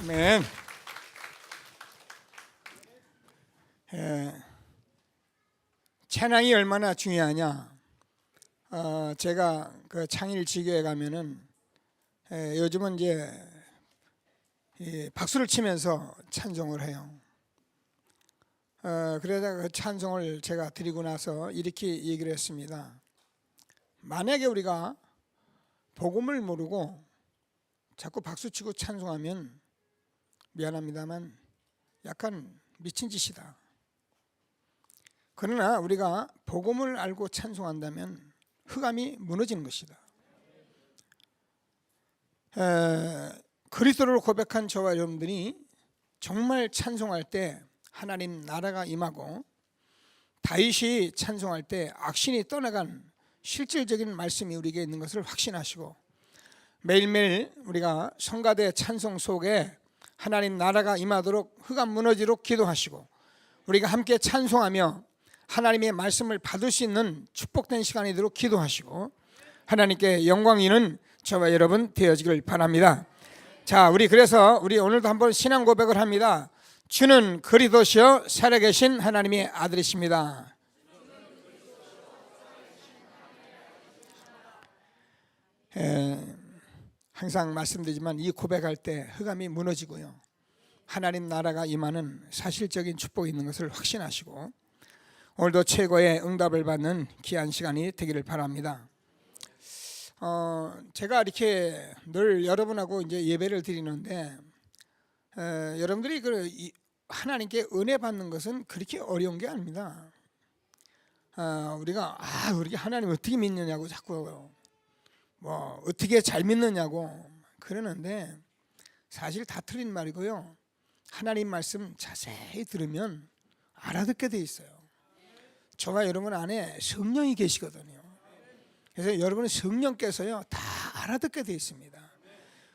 아멘. 찬양이 얼마나 중요하냐. 제가 그 창일지교에 가면은 요즘은 이제 박수를 치면서 찬송을 해요. 그러다가 그 찬송을 제가 드리고 나서 이렇게 얘기를 했습니다. 만약에 우리가 복음을 모르고 자꾸 박수치고 찬송하면 미안합니다만 약간 미친 짓이다. 그러나 우리가 복음을 알고 찬송한다면 흑암이 무너지는 것이다. 그리스도를 고백한 저와 여러분들이 정말 찬송할 때 하나님 나라가 임하고, 다윗이 찬송할 때 악신이 떠나간 실질적인 말씀이 우리에게 있는 것을 확신하시고, 매일매일 우리가 성가대 찬송 속에 하나님 나라가 임하도록 흑암 무너지도록 기도하시고, 우리가 함께 찬송하며 하나님의 말씀을 받을 수 있는 축복된 시간이 되도록 기도하시고, 하나님께 영광이는 저와 여러분 되어지길 바랍니다. 자, 그래서 우리 오늘도 한번 신앙 고백을 합니다. 주는 그리스도시요 살아계신 하나님의 아들이십니다. 항상 말씀드리지만 이 고백할 때 흑암이 무너지고요, 하나님 나라가 임하는 사실적인 축복이 있는 것을 확신하시고, 오늘도 최고의 응답을 받는 귀한 시간이 되기를 바랍니다. 제가 이렇게 늘 여러분하고 이제 예배를 드리는데, 여러분들이 하나님께 은혜 받는 것은 그렇게 어려운 게 아닙니다. 우리가 우리 하나님 어떻게 믿느냐고 자꾸 어떻게 잘 믿느냐고 그러는데, 사실 다 틀린 말이고요. 하나님 말씀 자세히 들으면 알아듣게 돼 있어요. 저와 여러분 안에 성령이 계시거든요. 그래서 여러분은 성령께서요 다 알아듣게 돼 있습니다.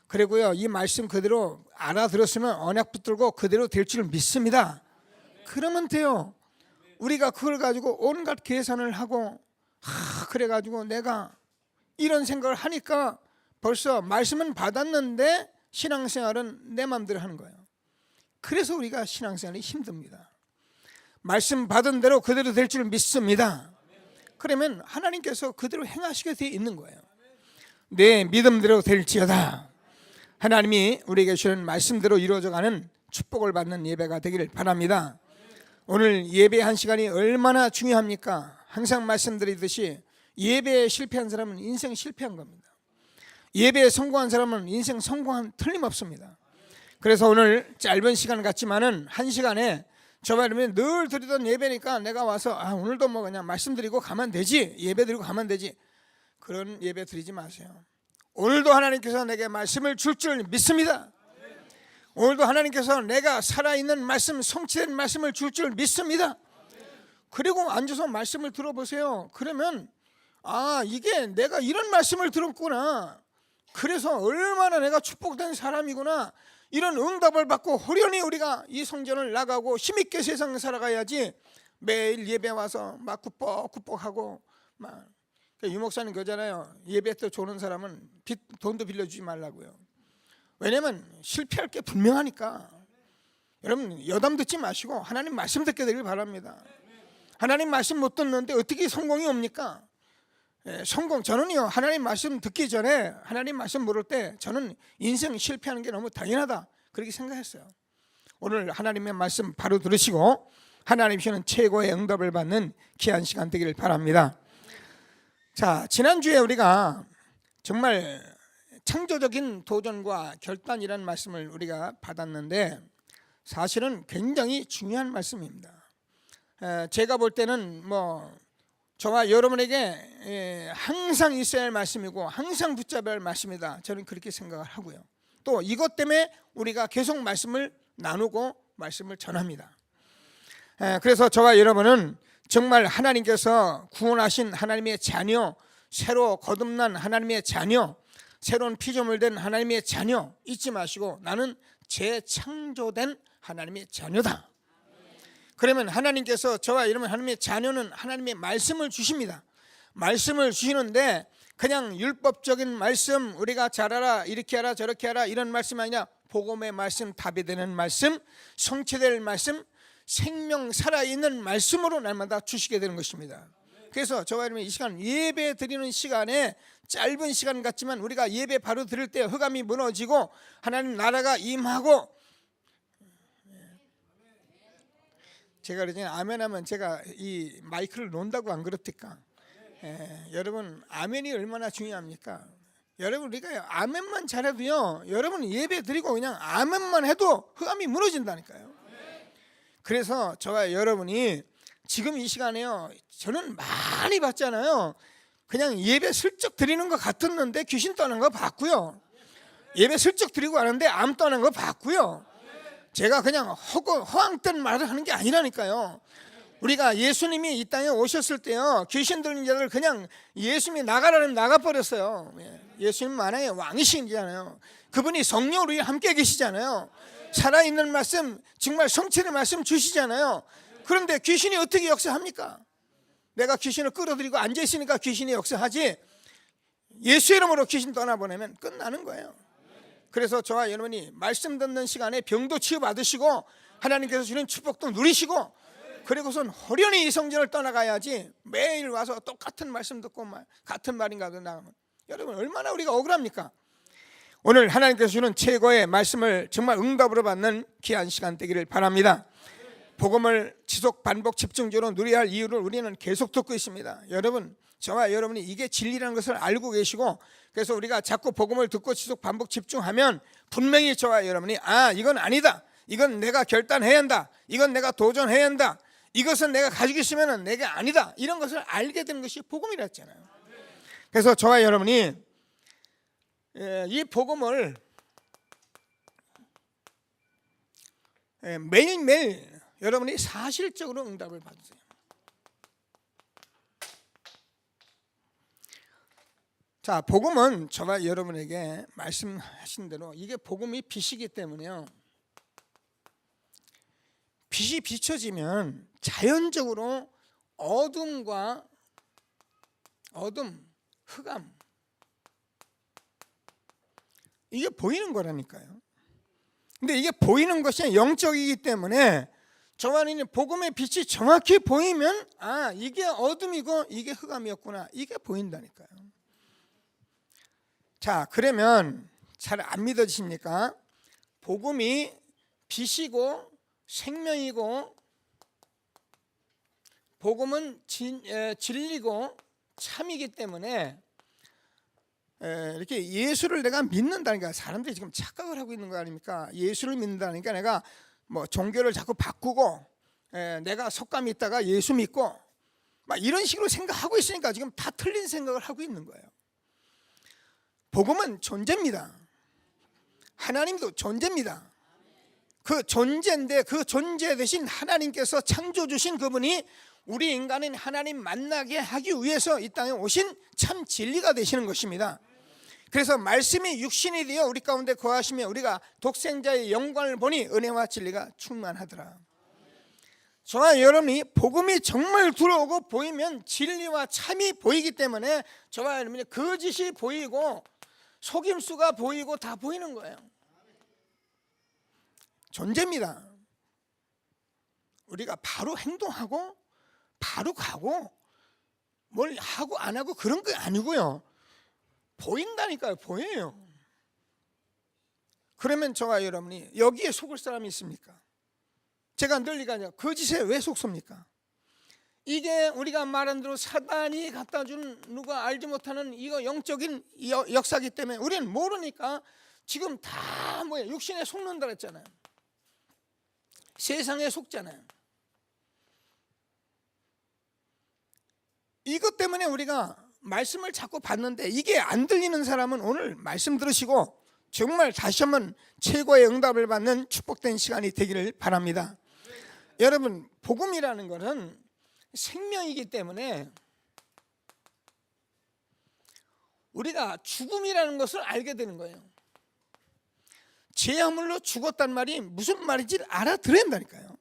그리고요, 이 말씀 그대로 알아들었으면 언약 붙들고 그대로 될 줄 믿습니다. 그러면 돼요. 우리가 그걸 가지고 온갖 계산을 하고 그래가지고 내가 이런 생각을 하니까 벌써 말씀은 받았는데 신앙생활은 내 마음대로 하는 거예요. 그래서 우리가 신앙생활이 힘듭니다. 말씀 받은 대로 그대로 될 줄 믿습니다. 그러면 하나님께서 그대로 행하시게 되어 있는 거예요. 내 믿음대로 될지어다. 하나님이 우리에게 주는 말씀대로 이루어져가는 축복을 받는 예배가 되기를 바랍니다. 오늘 예배한 시간이 얼마나 중요합니까? 항상 말씀드리듯이 예배에 실패한 사람은 인생 실패한 겁니다. 예배에 성공한 사람은 인생 성공한 틀림없습니다. 그래서 오늘 짧은 시간 같지만은 한 시간에 저와 여러분이 늘 드리던 예배니까 내가 와서 오늘도 그냥 말씀드리고 가면 되지, 예배 드리고 가면 되지, 그런 예배 드리지 마세요. 오늘도 하나님께서 내게 말씀을 줄 줄 믿습니다. 오늘도 하나님께서 내가 살아있는 말씀, 성취된 말씀을 줄 줄 믿습니다. 그리고 앉아서 말씀을 들어보세요. 그러면 이게 내가 이런 말씀을 들었구나, 그래서 얼마나 내가 축복된 사람이구나, 이런 응답을 받고 호련히 우리가 이 성전을 나가고 힘있게 세상을 살아가야지, 매일 예배 와서 막 굽벅굽벅하고 유 목사님 그러잖아요. 예배 때 조는 사람은 돈도 빌려주지 말라고요. 왜냐면 실패할 게 분명하니까. 여러분 여담 듣지 마시고 하나님 말씀 듣게 되길 바랍니다. 하나님 말씀 못 듣는데 어떻게 성공이 옵니까? 저는요 하나님 말씀 듣기 전에, 하나님 말씀 모를 때 저는 인생 실패하는 게 너무 당연하다 그렇게 생각했어요. 오늘 하나님의 말씀 바로 들으시고 하나님 주시는 최고의 응답을 받는 귀한 시간 되기를 바랍니다. 자, 지난주에 우리가 정말 창조적인 도전과 결단이라는 말씀을 우리가 받았는데, 사실은 굉장히 중요한 말씀입니다. 제가 볼 때는 저와 여러분에게 항상 있어야 할 말씀이고 항상 붙잡아야 할 말씀이다, 저는 그렇게 생각을 하고요. 또 이것 때문에 우리가 계속 말씀을 나누고 말씀을 전합니다. 그래서 저와 여러분은 정말 하나님께서 구원하신 하나님의 자녀, 새로 거듭난 하나님의 자녀, 새로운 피조물 된 하나님의 자녀 잊지 마시고, 나는 재창조된 하나님의 자녀다. 그러면 하나님께서 저와 여러분, 하나님의 자녀는 하나님의 말씀을 주십니다. 말씀을 주시는데 그냥 율법적인 말씀, 우리가 잘하라, 이렇게 하라, 저렇게 하라, 이런 말씀이 아니라 복음의 말씀, 답이 되는 말씀, 성취될 말씀, 생명 살아있는 말씀으로 날마다 주시게 되는 것입니다. 그래서 저와 여러분이 이 시간 예배 드리는 시간에 짧은 시간 같지만 우리가 예배 바로 드릴 때 흑암이 무너지고 하나님 나라가 임하고, 제가 그러잖아요. 아멘하면 제가 이 마이크를 놓는다고 안 그렇습니까? 여러분 아멘이 얼마나 중요합니까? 여러분 우리가 아멘만 잘해도요, 여러분 예배 드리고 그냥 아멘만 해도 흑암이 무너진다니까요. 그래서 저와 여러분이 지금 이 시간에요, 저는 많이 봤잖아요. 그냥 예배 슬쩍 드리는 것 같았는데 귀신 떠난 거 봤고요. 예배 슬쩍 드리고 하는데 암 떠난 거 봤고요. 제가 그냥 허황된 말을 하는 게 아니라니까요. 우리가 예수님이 이 땅에 오셨을 때요, 귀신 들린 자들 그냥 예수님이 나가라면 나가버렸어요. 예수님 만약에 왕이시잖아요. 그분이 성령으로 함께 계시잖아요. 살아있는 말씀, 정말 성취의 말씀 주시잖아요. 그런데 귀신이 어떻게 역사합니까? 내가 귀신을 끌어들이고 앉아있으니까 귀신이 역사하지, 예수 이름으로 귀신 떠나보내면 끝나는 거예요. 그래서 저와 여러분이 말씀 듣는 시간에 병도 치유받으시고 하나님께서 주는 축복도 누리시고, 그리고선 호련히 이 성전을 떠나가야지 매일 와서 똑같은 말씀 듣고 같은 말인가 나가면 여러분 얼마나 우리가 억울합니까? 오늘 하나님께서 주는 최고의 말씀을 정말 응답으로 받는 귀한 시간 되기를 바랍니다. 복음을 지속 반복 집중적으로 누려야 할 이유를 우리는 계속 듣고 있습니다. 여러분, 저와 여러분이 이게 진리라는 것을 알고 계시고, 그래서 우리가 자꾸 복음을 듣고 지속 반복 집중하면 분명히 저와 여러분이 이건 아니다, 이건 내가 결단해야 한다, 이건 내가 도전해야 한다, 이것은 내가 가지고 있으면 내가 아니다, 이런 것을 알게 되는 것이 복음이라 했잖아요. 그래서 저와 여러분이 이 복음을 매일매일 여러분이 사실적으로 응답을 받으세요. 자, 복음은 저와 여러분에게 말씀하신 대로 이게 복음이 빛이기 때문에요, 빛이 비춰지면 자연적으로 어둠, 흑암, 이게 보이는 거라니까요. 근데 이게 보이는 것이 영적이기 때문에 저와는 복음의 빛이 정확히 보이면 이게 어둠이고 이게 흑암이었구나, 이게 보인다니까요. 자, 그러면 잘 안 믿어지십니까? 복음이 빛이고 생명이고, 복음은 진리고 참이기 때문에 이렇게 예수를 내가 믿는다니까, 사람들이 지금 착각을 하고 있는 거 아닙니까? 예수를 믿는다니까 내가 뭐 종교를 자꾸 바꾸고 내가 속감이 있다가 예수 믿고 막 이런 식으로 생각하고 있으니까 지금 다 틀린 생각을 하고 있는 거예요. 복음은 존재입니다. 하나님도 존재입니다. 그 존재인데 그 존재 대신 하나님께서 창조 주신 그분이 우리 인간인 하나님 만나게 하기 위해서 이 땅에 오신 참 진리가 되시는 것입니다. 그래서 말씀이 육신이 되어 우리 가운데 거하시며 우리가 독생자의 영광을 보니 은혜와 진리가 충만하더라. 저와 여러분이 복음이 정말 들어오고 보이면 진리와 참이 보이기 때문에 저와 여러분이 거짓이 보이고 속임수가 보이고 다 보이는 거예요. 존재입니다. 우리가 바로 행동하고 바로 가고 뭘 하고 안 하고 그런 게 아니고요, 보인다니까요. 보여요. 그러면 저와 여러분이 여기에 속을 사람이 있습니까? 제가 늘 얘기하죠. 거짓에 왜 속습니까? 이게 우리가 말한 대로 사단이 갖다 준 누가 알지 못하는 이거 영적인 역사기 때문에 우리는 모르니까 지금 다 육신에 속는다 그랬잖아요. 세상에 속잖아요. 이것 때문에 우리가 말씀을 자꾸 받는데 이게 안 들리는 사람은 오늘 말씀 들으시고 정말 다시 한번 최고의 응답을 받는 축복된 시간이 되기를 바랍니다. 여러분, 복음이라는 것은 생명이기 때문에 우리가 죽음이라는 것을 알게 되는 거예요. 죄화물로 죽었단 말이 무슨 말인지 알아들어야 한다니까요.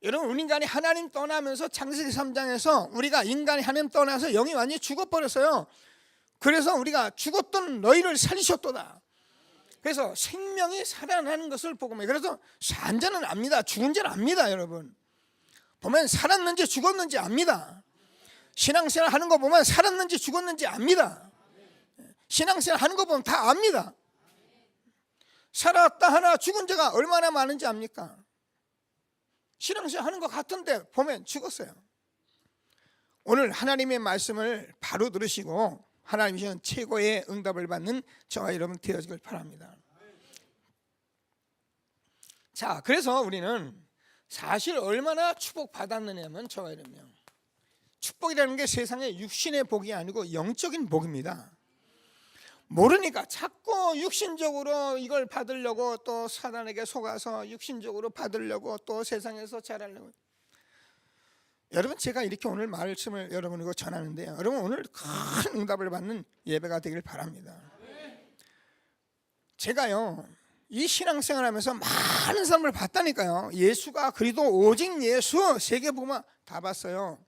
여러분, 우리 인간이 하나님 떠나면서 창세기 3장에서 우리가 인간이 하나님 떠나서 영이 완전히 죽어버렸어요. 그래서 우리가 죽었던 너희를 살리셨도다. 그래서 생명이 살아나는 것을 보고, 그래서 산 자는 압니다. 죽은 자는 압니다. 여러분 보면 살았는지 죽었는지 압니다. 신앙생활 하는 거 보면 살았는지 죽었는지 압니다. 신앙생활 하는 거 보면 다 압니다. 살았다 하나 죽은 자가 얼마나 많은지 압니까? 신앙생활 하는 것 같은데 보면 죽었어요. 오늘 하나님의 말씀을 바로 들으시고 하나님 주시는 최고의 응답을 받는 저와 여러분 되어지길 바랍니다. 자, 그래서 우리는 사실 얼마나 축복받았느냐면 저와 여러분요, 축복이라는 게 세상의 육신의 복이 아니고 영적인 복입니다. 모르니까 자꾸 육신적으로 이걸 받으려고 또 사단에게 속아서 육신적으로 받으려고 또 세상에서 잘하려고. 여러분 제가 이렇게 오늘 말씀을 여러분에게 전하는데요, 여러분 오늘 큰 응답을 받는 예배가 되길 바랍니다. 제가요 이 신앙생활하면서 많은 사람을 봤다니까요. 예수가 그리도 오직 예수 세계복음 다 봤어요.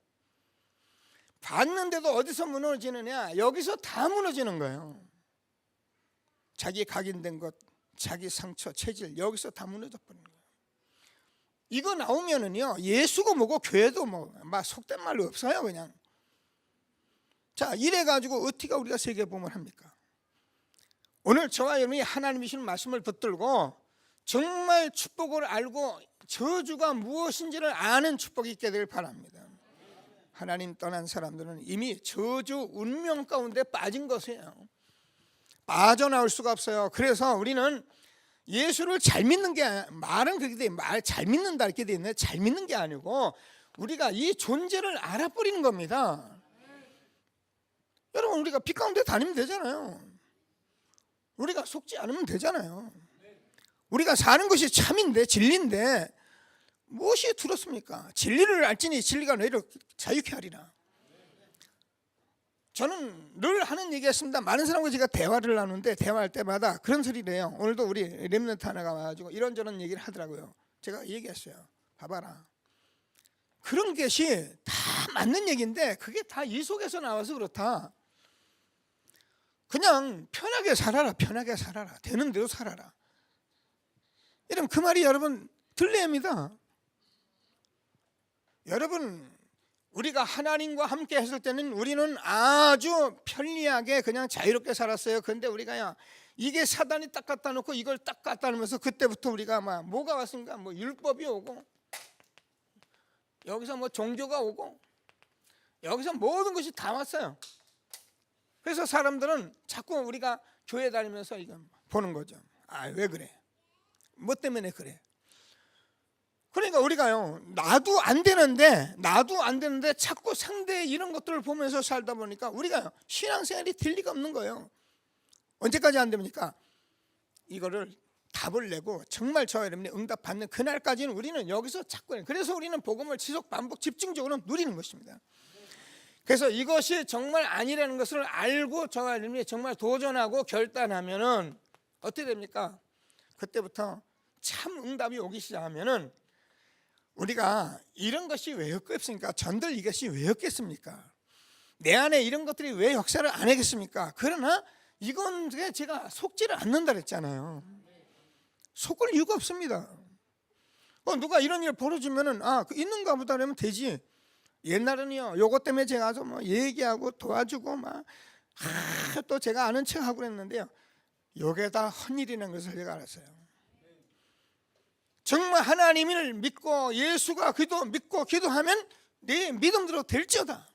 봤는데도 어디서 무너지느냐? 여기서 다 무너지는 거예요. 자기 각인된 것, 자기 상처, 체질, 여기서 다 무너져 버리는 거예요. 이거 나오면은요 예수가 뭐고 교회도 뭐 막 속된 말로 없어요. 그냥 자 이래 가지고 어떻게 우리가 세계복음을 합니까? 오늘 저와 여러분이 하나님이 주시는 말씀을 붙들고 정말 축복을 알고 저주가 무엇인지를 아는 축복이 있게 되길 바랍니다. 하나님 떠난 사람들은 이미 저주 운명 가운데 빠진 것이에요. 빠져나올 수가 없어요. 그래서 우리는 예수를 잘 믿는 게, 말은 그렇게 돼, 말 잘 믿는다 이렇게 돼 있는데 잘 믿는 게 아니고 우리가 이 존재를 알아버리는 겁니다. 여러분 우리가 빛 가운데 다니면 되잖아요. 우리가 속지 않으면 되잖아요. 우리가 사는 것이 참인데 진리인데 무엇이 두렵습니까? 진리를 알지니 진리가 너희를 자유케 하리라. 저는 늘 하는 얘기였습니다. 많은 사람과 제가 대화를 나누는데 대화할 때마다 그런 소리를 해요. 오늘도 우리 렘넌트 하나가 와가지고 이런저런 얘기를 하더라고요. 제가 얘기했어요. 봐봐라, 그런 것이 다 맞는 얘기인데 그게 다 이 속에서 나와서 그렇다. 그냥 편하게 살아라. 편하게 살아라. 되는 대로 살아라. 이러면 그 말이 여러분 들려야 합니다. 여러분 우리가 하나님과 함께 했을 때는 우리는 아주 편리하게 그냥 자유롭게 살았어요. 그런데 우리가 이게 사단이 딱 갖다 놓고 이걸 딱 갖다 놓으면서 그때부터 우리가 막 뭐가 왔습니까? 뭐 율법이 오고 여기서 뭐 종교가 오고 여기서 모든 것이 다 왔어요. 그래서 사람들은 자꾸 우리가 교회 다니면서 이거 보는 거죠. 아, 왜 그래? 뭐 때문에 그래? 그러니까 우리가요 나도 안 되는데 자꾸 상대의 이런 것들을 보면서 살다 보니까 우리가 신앙생활이 될 리가 없는 거예요. 언제까지 안 됩니까? 이거를 답을 내고 정말 저와 여러분이 응답받는 그날까지는 우리는 여기서 자꾸, 그래서 우리는 복음을 지속 반복 집중적으로 누리는 것입니다. 그래서 이것이 정말 아니라는 것을 알고 저와 여러분이 정말 도전하고 결단하면은 어떻게 됩니까? 그때부터 참 응답이 오기 시작하면은 우리가 이런 것이 왜 없겠습니까? 전들 이것이 왜 없겠습니까? 내 안에 이런 것들이 왜 역사를 안 하겠습니까? 그러나 이건 제가 속지를 않는다 그랬잖아요. 속을 이유가 없습니다. 누가 이런 일 벌어지면은 있는가 보다 그러면 되지. 옛날은요 요것 때문에 제가 아주 뭐 얘기하고 도와주고 또 제가 아는 척하고 그랬는데요, 요게 다 헛일이라는 것을 제가 알았어요. 정말 하나님을 믿고 예수가 그도 믿고 기도하면 내 믿음대로 될지어다.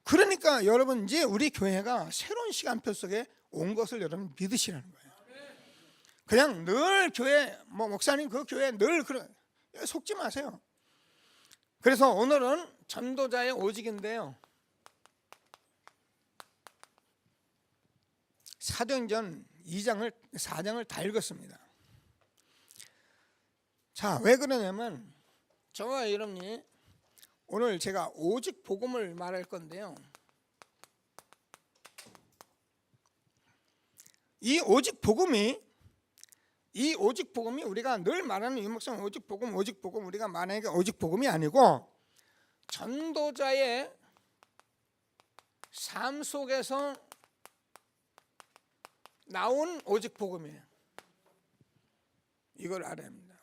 그러니까 여러분 이제 우리 교회가 새로운 시간표 속에 온 것을 여러분 믿으시라는 거예요. 그냥 늘 교회 목사님 그 교회 늘 그런 속지 마세요. 그래서 오늘은 전도자의 오직인데요, 사도행전 4장을 다 읽었습니다. 자, 왜 그러냐면 저와 여러분이 오늘 제가 오직 복음을 말할 건데요, 이 오직 복음이 우리가 늘 말하는 유목성 오직 복음 우리가 말하는 게 오직 복음이 아니고 전도자의 삶 속에서 나온 오직 복음이에요. 이걸 알아야 합니다.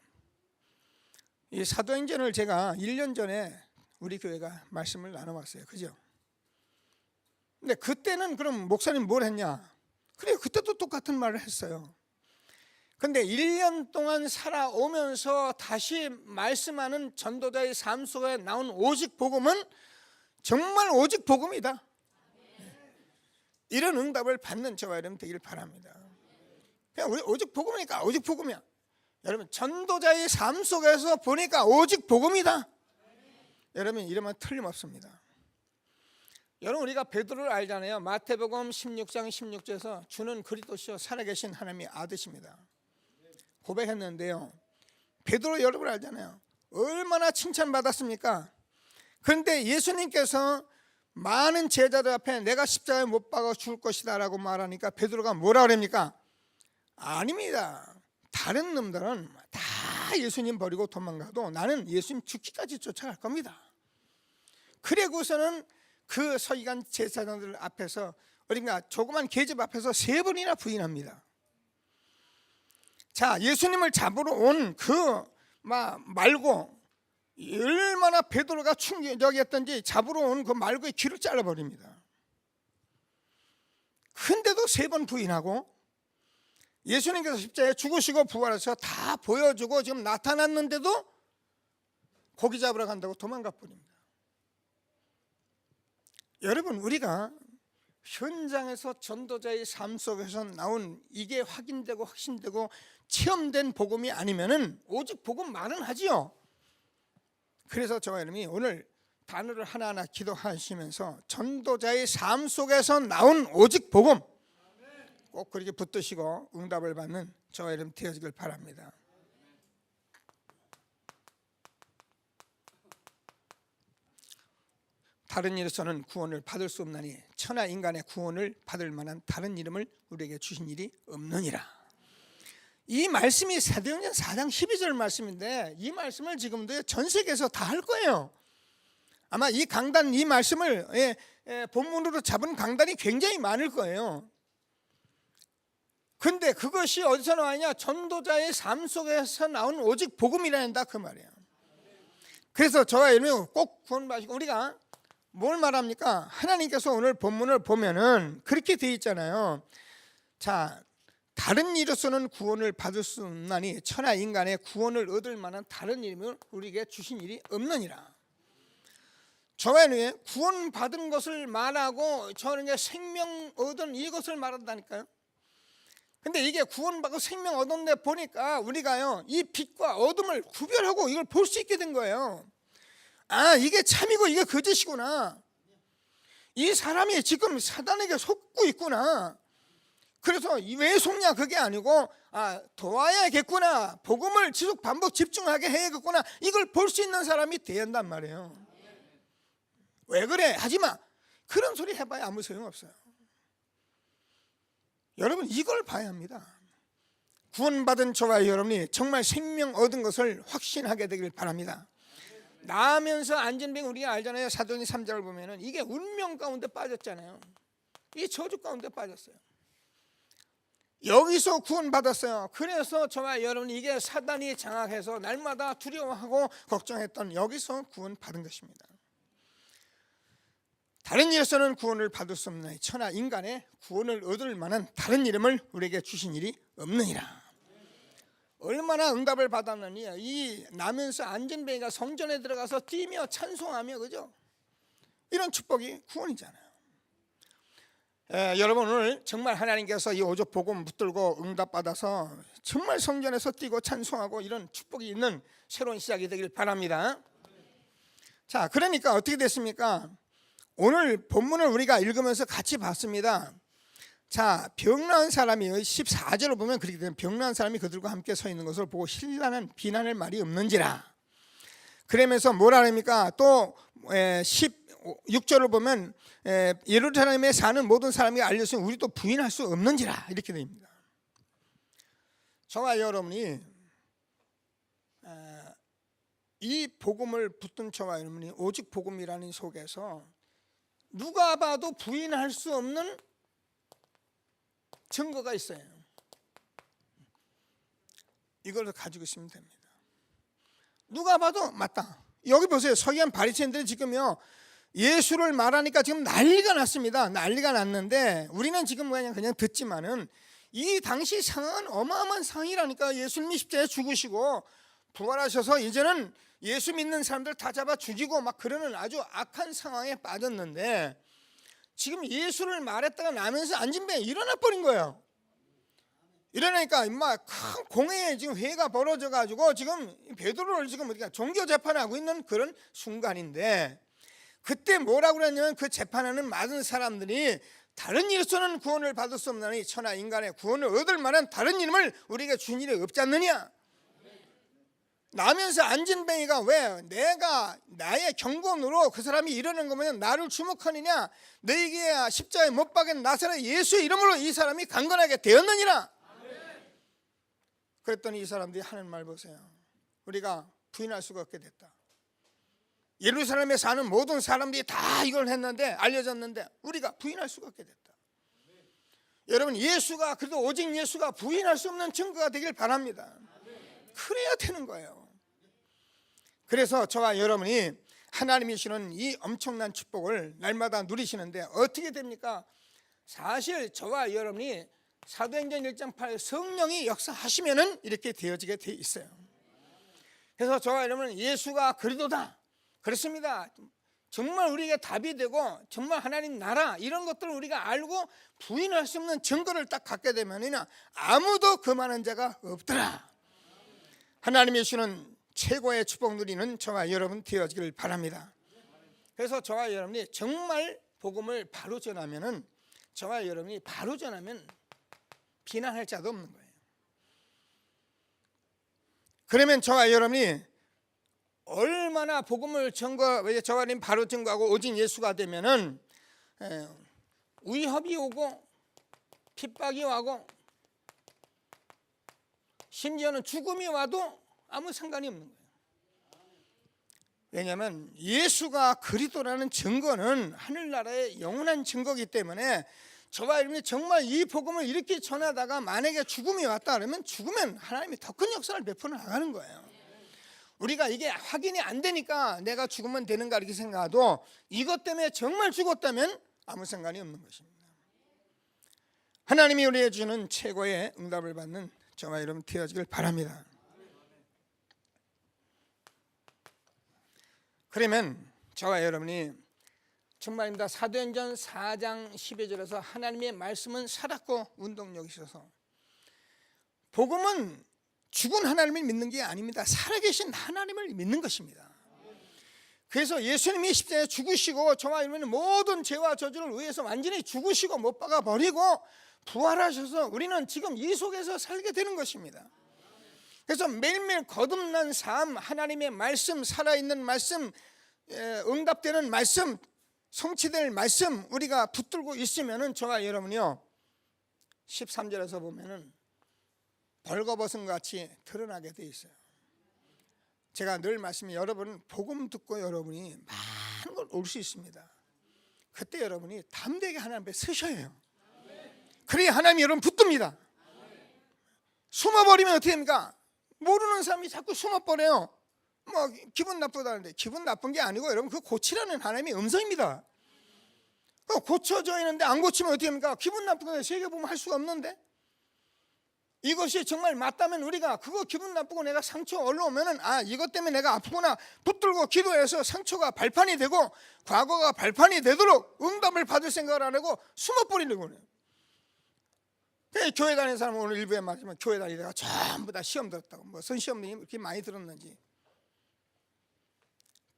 이 사도행전을 제가 1년 전에 우리 교회가 말씀을 나눠봤어요. 그죠? 근데 그때는 그럼 목사님 뭘 했냐? 그래요. 그때도 똑같은 말을 했어요. 근데 1년 동안 살아오면서 다시 말씀하는 전도자의 삶 속에 나온 오직 복음은 정말 오직 복음이다. 이런 응답을 받는 저와 여러분 되기를 바랍니다. 그냥 우리 오직 복음이니까 오직 복음이야. 여러분 전도자의 삶 속에서 보니까 오직 복음이다. 여러분 이러면 틀림없습니다. 여러분 우리가 베드로를 알잖아요. 마태복음 16장 16절에서 주는 그리스도시요 살아계신 하나님의 아드십니다. 고백했는데요. 베드로 여러분 알잖아요. 얼마나 칭찬받았습니까? 그런데 예수님께서 많은 제자들 앞에 내가 십자가에 못 박아 죽을 것이다 라고 말하니까 베드로가 뭐라 그럽니까? 아닙니다. 다른 놈들은 다 예수님 버리고 도망가도 나는 예수님 죽기까지 쫓아갈 겁니다. 그리고서는 그 서기관 제사장들 앞에서 어딘가 조그만 계집 앞에서 3번이나 부인합니다. 자, 예수님을 잡으러 온 그 말고 얼마나 베드로가 충격이었던지 잡으러 온 그 말고의 귀를 잘라버립니다. 근데도 3번 부인하고 예수님께서 십자가에 죽으시고 부활하셔서 다 보여주고 지금 나타났는데도 고기 잡으러 간다고 도망가 버립니다. 여러분 우리가 현장에서 전도자의 삶 속에서 나온 이게 확인되고 확신되고 체험된 복음이 아니면은 오직 복음 말은 하지요. 그래서 저와 여러분이 오늘 단어를 하나하나 기도하시면서 전도자의 삶 속에서 나온 오직 복음 꼭 그렇게 붙드시고 응답을 받는 저와 여러분 되어지길 바랍니다. 다른 이로서는 구원을 받을 수 없나니 천하 인간의 구원을 받을 만한 다른 이름을 우리에게 주신 일이 없느니라. 이 말씀이 사도행전 4장 12절 말씀인데 이 말씀을 지금도 전 세계에서 다 할 거예요. 아마 이 강단 이 말씀을 본문으로 잡은 강단이 굉장히 많을 거예요. 근데 그것이 어디서 나왔냐? 전도자의 삶 속에서 나온 오직 복음이란다 그 말이에요. 그래서 저와 여러분 꼭 구원받으시고 우리가 뭘 말합니까? 하나님께서 오늘 본문을 보면은 그렇게 되어 있잖아요. 자, 다른 이로서는 구원을 받을 수 없나니 천하 인간의 구원을 얻을 만한 다른 이름을 우리에게 주신 일이 없느니라. 저와 여러분 구원받은 것을 말하고 저는 생명 얻은 이것을 말한다니까요. 근데 이게 구원받고 생명 얻었는데 보니까 우리가요 이 빛과 어둠을 구별하고 이걸 볼 수 있게 된 거예요. 아, 이게 참이고 이게 거짓이구나. 이 사람이 지금 사단에게 속고 있구나. 그래서 왜 속냐 그게 아니고 도와야겠구나. 복음을 지속 반복 집중하게 해야겠구나. 이걸 볼 수 있는 사람이 돼야 한단 말이에요. 왜 그래? 하지마. 그런 소리 해봐야 아무 소용없어요. 여러분 이걸 봐야 합니다. 구원받은 저와 여러분이 정말 생명 얻은 것을 확신하게 되길 바랍니다. 나면서 안전병 우리가 알잖아요. 사도행전 3장을 보면은 이게 운명 가운데 빠졌잖아요. 이 저주 가운데 빠졌어요. 여기서 구원받았어요. 그래서 저와 여러분이 이게 사단이 장악해서 날마다 두려워하고 걱정했던 여기서 구원받은 것입니다. 다른 일에서는 구원을 받을 수 없나니 천하 인간의 구원을 얻을 만한 다른 이름을 우리에게 주신 일이 없느니라. 얼마나 응답을 받았느니 이 나면서 안전뱅이가 성전에 들어가서 뛰며 찬송하며 그죠? 이런 축복이 구원이잖아요. 여러분 오늘 정말 하나님께서 이 오직 복음 붙들고 응답받아서 정말 성전에서 뛰고 찬송하고 이런 축복이 있는 새로운 시작이 되길 바랍니다. 자, 그러니까 어떻게 됐습니까? 오늘 본문을 우리가 읽으면서 같이 봤습니다. 자, 병나은 사람이 14절을 보면 그렇게 되면 병나은 사람이 그들과 함께 서 있는 것을 보고 신라는 비난할 말이 없는지라. 그러면서 뭐라 합니까? 또 16절을 보면 예루살렘에 사는 모든 사람이 알렸으니 우리도 부인할 수 없는지라 이렇게 됩니다. 저와 여러분이 이 복음을 붙든 저와 여러분이 오직 복음이라는 속에서 누가 봐도 부인할 수 없는 증거가 있어요. 이걸 가지고 있으면 됩니다. 누가 봐도 맞다. 여기 보세요. 서기관 바리새인들이 지금요 예수를 말하니까 지금 난리가 났습니다. 난리가 났는데 우리는 지금 그냥 듣지만은 이 당시 상황은 어마어마한 상황이라니까. 예수님이 십자가에 죽으시고 부활하셔서 이제는 예수 믿는 사람들 다 잡아 죽이고 막 그러는 아주 악한 상황에 빠졌는데 지금 예수를 말했다가 나면서 안진뱅이 일어나 버린 거예요. 이러니까 막 큰 공회에 지금 회의가 벌어져 가지고 지금 베드로를 지금 우리가 종교 재판하고 있는 그런 순간인데, 그때 뭐라고 그랬냐면 그 재판하는 많은 사람들이 다른 이로서는 구원을 받을 수 없나니 천하 인간의 구원을 얻을 만한 다른 이름을 우리에게 준 일이 없지 않느냐. 나면서 안진뱅이가 왜 내가 나의 경건으로 그 사람이 이러는 거면 나를 주목하느냐, 너에게 십자가에 못 박은 나사렛 예수의 이름으로 이 사람이 강건하게 되었느니라. 그랬더니 이 사람들이 하는 말 보세요. 우리가 부인할 수가 없게 됐다. 예루살렘에 사는 모든 사람들이 다 이걸 했는데, 알려졌는데 우리가 부인할 수가 없게 됐다. 여러분, 예수가, 그래도 오직 예수가 부인할 수 없는 증거가 되길 바랍니다. 그래야 되는 거예요. 그래서 저와 여러분이 하나님이 주시는 이 엄청난 축복을 날마다 누리시는데 어떻게 됩니까? 사실 저와 여러분이 사도행전 1장 8 성령이 역사하시면은 이렇게 되어지게 돼 있어요. 그래서 저와 여러분은 예수가 그리도다, 그렇습니다, 정말 우리에게 답이 되고 정말 하나님 나라 이런 것들을 우리가 알고 부인할 수 없는 증거를 딱 갖게 되면은 아무도 그만한 자가 없더라. 하나님이 주시는 최고의 축복 누리는 저와 여러분 되어지길 바랍니다. 그래서 저와 여러분이 정말 복음을 바로 전하면은, 저와 여러분이 바로 전하면 비난할 자도 없는 거예요. 그러면 저와 여러분이 얼마나 복음을 저와 여러분 바로 증거하고 오직 예수가 되면은 위협이 오고 핍박이 와고 심지어는 죽음이 와도 아무 상관이 없는 거예요. 왜냐하면 예수가 그리스도라는 증거는 하늘나라의 영원한 증거이기 때문에 저와 여러분이 정말 이 복음을 이렇게 전하다가 만약에 죽음이 왔다 그러면 죽으면 하나님이 더 큰 역사를 베풀어 나가는 거예요. 우리가 이게 확인이 안 되니까 내가 죽으면 되는가 이렇게 생각해도 이것 때문에 정말 죽었다면 아무 상관이 없는 것입니다. 하나님이 우리에게 주는 최고의 응답을 받는 저와 여러분 되어지길 바랍니다. 그러면 저와 여러분이 정말입니다. 사도행전 4장 12절에서 하나님의 말씀은 살았고 운동력이 있어서, 복음은 죽은 하나님을 믿는 게 아닙니다. 살아계신 하나님을 믿는 것입니다. 그래서 예수님이 십자가에 죽으시고 저와 여러분의 모든 죄와 저주를 위해서 완전히 죽으시고 못 박아 버리고 부활하셔서 우리는 지금 이 속에서 살게 되는 것입니다. 그래서 매일매일 거듭난 삶, 하나님의 말씀, 살아있는 말씀, 응답되는 말씀, 성취될 말씀 우리가 붙들고 있으면은 저와 여러분이요 13절에서 보면은 벌거벗은 같이 드러나게 돼 있어요. 제가 늘 말씀이, 여러분 복음 듣고 여러분이 많은 걸 올 수 있습니다. 그때 여러분이 담대하게 하나님 앞에 서셔야 해요. 그래야 하나님이 여러분 붙듭니다. 숨어버리면 어떻게 됩니까? 모르는 사람이 자꾸 숨어버려요. 뭐 기분 나쁘다는데 기분 나쁜 게 아니고 여러분 그 고치라는 하나님의 음성입니다. 고쳐져 있는데 안 고치면 어떻게 합니까? 기분 나쁘게 세계보면 할 수가 없는데, 이것이 정말 맞다면 우리가 그거 기분 나쁘고 내가 상처 올라오면은 이것 때문에 내가 아프구나 붙들고 기도해서 상처가 발판이 되고 과거가 발판이 되도록 응답을 받을 생각을 안 하고 숨어버리려고 해요. 교회 다니는 사람은 오늘 일부에 말하지만 교회 다니다가 전부 다 시험 들었다고, 무슨 시험이 이렇게 많이 들었는지.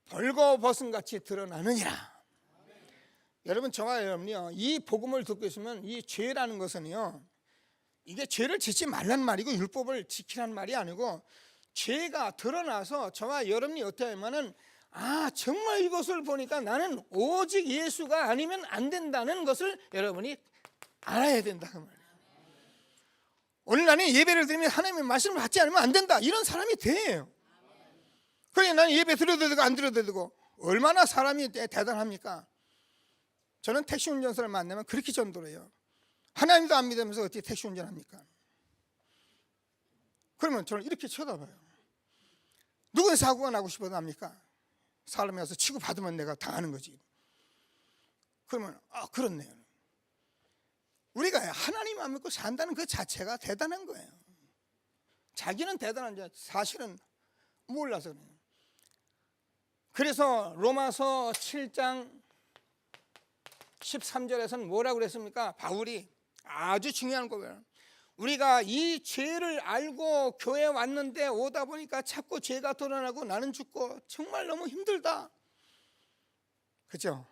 벌거벗은 같이 드러나느니라. 여러분 저와 여러분이요 이 복음을 듣고 있으면 이 죄라는 것은요, 이게 죄를 짓지 말란 말이고 율법을 지키란 말이 아니고, 죄가 드러나서 저와 여러분이 어떻게 하면은 정말 이것을 보니까 나는 오직 예수가 아니면 안 된다는 것을 여러분이 알아야 된다 그 말이에요. 오늘 나는 예배를 드리면 하나님의 말씀을 받지 않으면 안 된다, 이런 사람이 돼요. 그래 나는 예배 드려도 되고 안 드려도 되고, 얼마나 사람이 대단합니까? 저는 택시 운전사를 만나면 그렇게 전도를 해요. 하나님도 안 믿으면서 어떻게 택시 운전합니까? 그러면 저는 이렇게 쳐다봐요. 누군 사고가 나고 싶어도 합니까? 사람이 와서 치고 받으면 내가 당하는 거지. 그러면 그렇네요. 우리가 하나님 안 믿고 산다는 그 자체가 대단한 거예요. 자기는 대단한지 사실은 몰라서 그래요. 그래서 로마서 7장 13절에서는 뭐라고 그랬습니까? 바울이 아주 중요한 거예요. 우리가 이 죄를 알고 교회에 왔는데 오다 보니까 자꾸 죄가 드러나고 나는 죽고 정말 너무 힘들다. 그렇죠?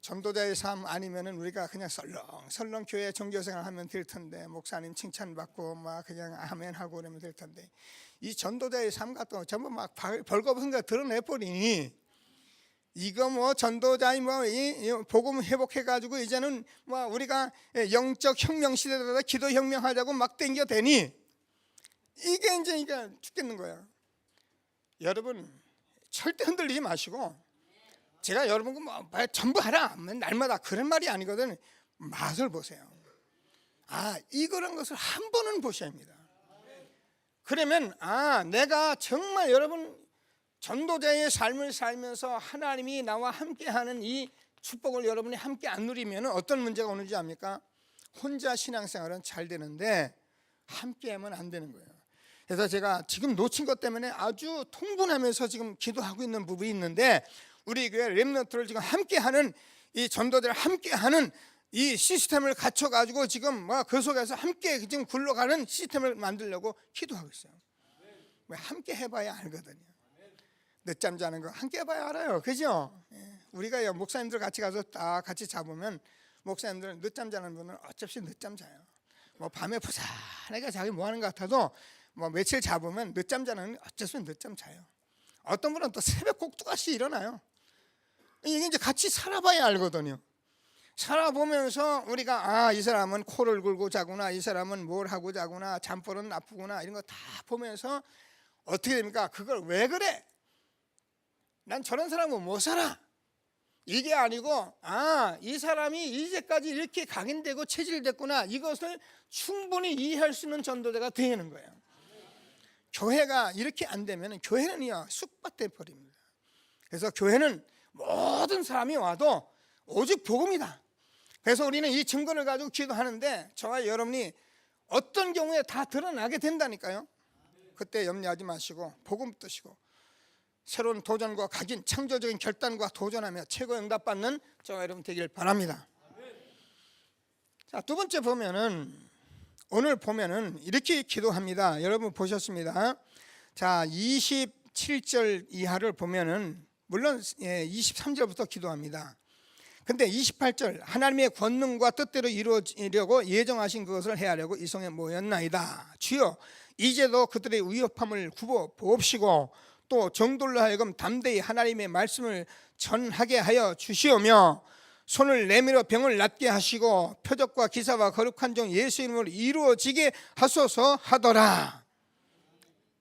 전도자의 삶 아니면은 우리가 그냥 설렁설렁 교회 종교생활 하면 될 텐데, 목사님 칭찬받고 막 그냥 아멘 하고 그러면 될 텐데, 이 전도자의 삶 같은 거 전부 막 벌거벗은 거 드러내버리니 이거 뭐 전도자의 뭐 이 복음 회복해가지고 이제는 뭐 우리가 영적 혁명 시대다 기도 혁명하자고 막 땡겨대니 이게 이제 죽겠는 거야. 여러분 절대 흔들리지 마시고, 제가 여러분과 뭐 전부 하라 날마다 그런 말이 아니거든. 맛을 보세요. 이런 것을 한 번은 보셔야 합니다. 그러면 내가 정말 여러분 전도자의 삶을 살면서 하나님이 나와 함께하는 이 축복을 여러분이 함께 안 누리면 어떤 문제가 오는지 압니까? 혼자 신앙생활은 잘 되는데 함께하면 안 되는 거예요. 그래서 제가 지금 놓친 것 때문에 아주 통분하면서 지금 기도하고 있는 부분이 있는데, 우리 교회 렘넌트를 지금 함께하는 이 전도자를 함께하는 이 시스템을 갖춰가지고 지금 그 속에서 함께 지금 굴러가는 시스템을 만들려고 기도하고 있어요. 왜? 함께 해봐야 알거든요. 늦잠 자는 거 함께 해봐야 알아요. 그죠? 우리가 목사님들 같이 가서 다 같이 잡으면 목사님들은 늦잠 자는 분은 어차피 늦잠 자요. 뭐 밤에 부산하게 자기 뭐 하는 것 같아도 뭐 며칠 잡으면 늦잠 자는 어쩔 수 없이 늦잠 자요. 어떤 분은 또 새벽 꼭두가시 일어나요. 이게 이제 같이 살아봐야 알거든요. 살아보면서 우리가 이 사람은 코를 골고 자구나, 이 사람은 뭘 하고 자구나, 잠버릇 나쁘구나, 이런 거 다 보면서 어떻게 됩니까? 그걸 왜 그래? 난 저런 사람은 못 살아. 이게 아니고 이 사람이 이제까지 이렇게 각인되고 체질됐구나, 이것을 충분히 이해할 수 있는 전도자가 되는 거예요. 교회가 이렇게 안 되면 교회는요 쑥밭 돼 버립니다. 그래서 교회는 모든 사람이 와도 오직 복음이다. 그래서 우리는 이 증거를 가지고 기도하는데 저와 여러분이 어떤 경우에 다 드러나게 된다니까요. 그때 염려하지 마시고 복음 뜨시고 새로운 도전과 각인, 창조적인 결단과 도전하며 최고 응답받는 저와 여러분 되길 바랍니다. 자, 두 번째 보면은 오늘 보면은 이렇게 기도합니다. 여러분 보셨습니다. 자, 27절 이하를 보면은 물론 23절부터 기도합니다. 근데 28절 하나님의 권능과 뜻대로 이루어지려고 예정하신 그것을 헤아려고 이 성에 모였나이다. 주여 이제도 그들의 위협함을 굽어 보옵시고 또 정돌로 하여금 담대히 하나님의 말씀을 전하게 하여 주시오며 손을 내밀어 병을 낫게 하시고 표적과 기사와 거룩한 종 예수 이름으로 이루어지게 하소서 하더라.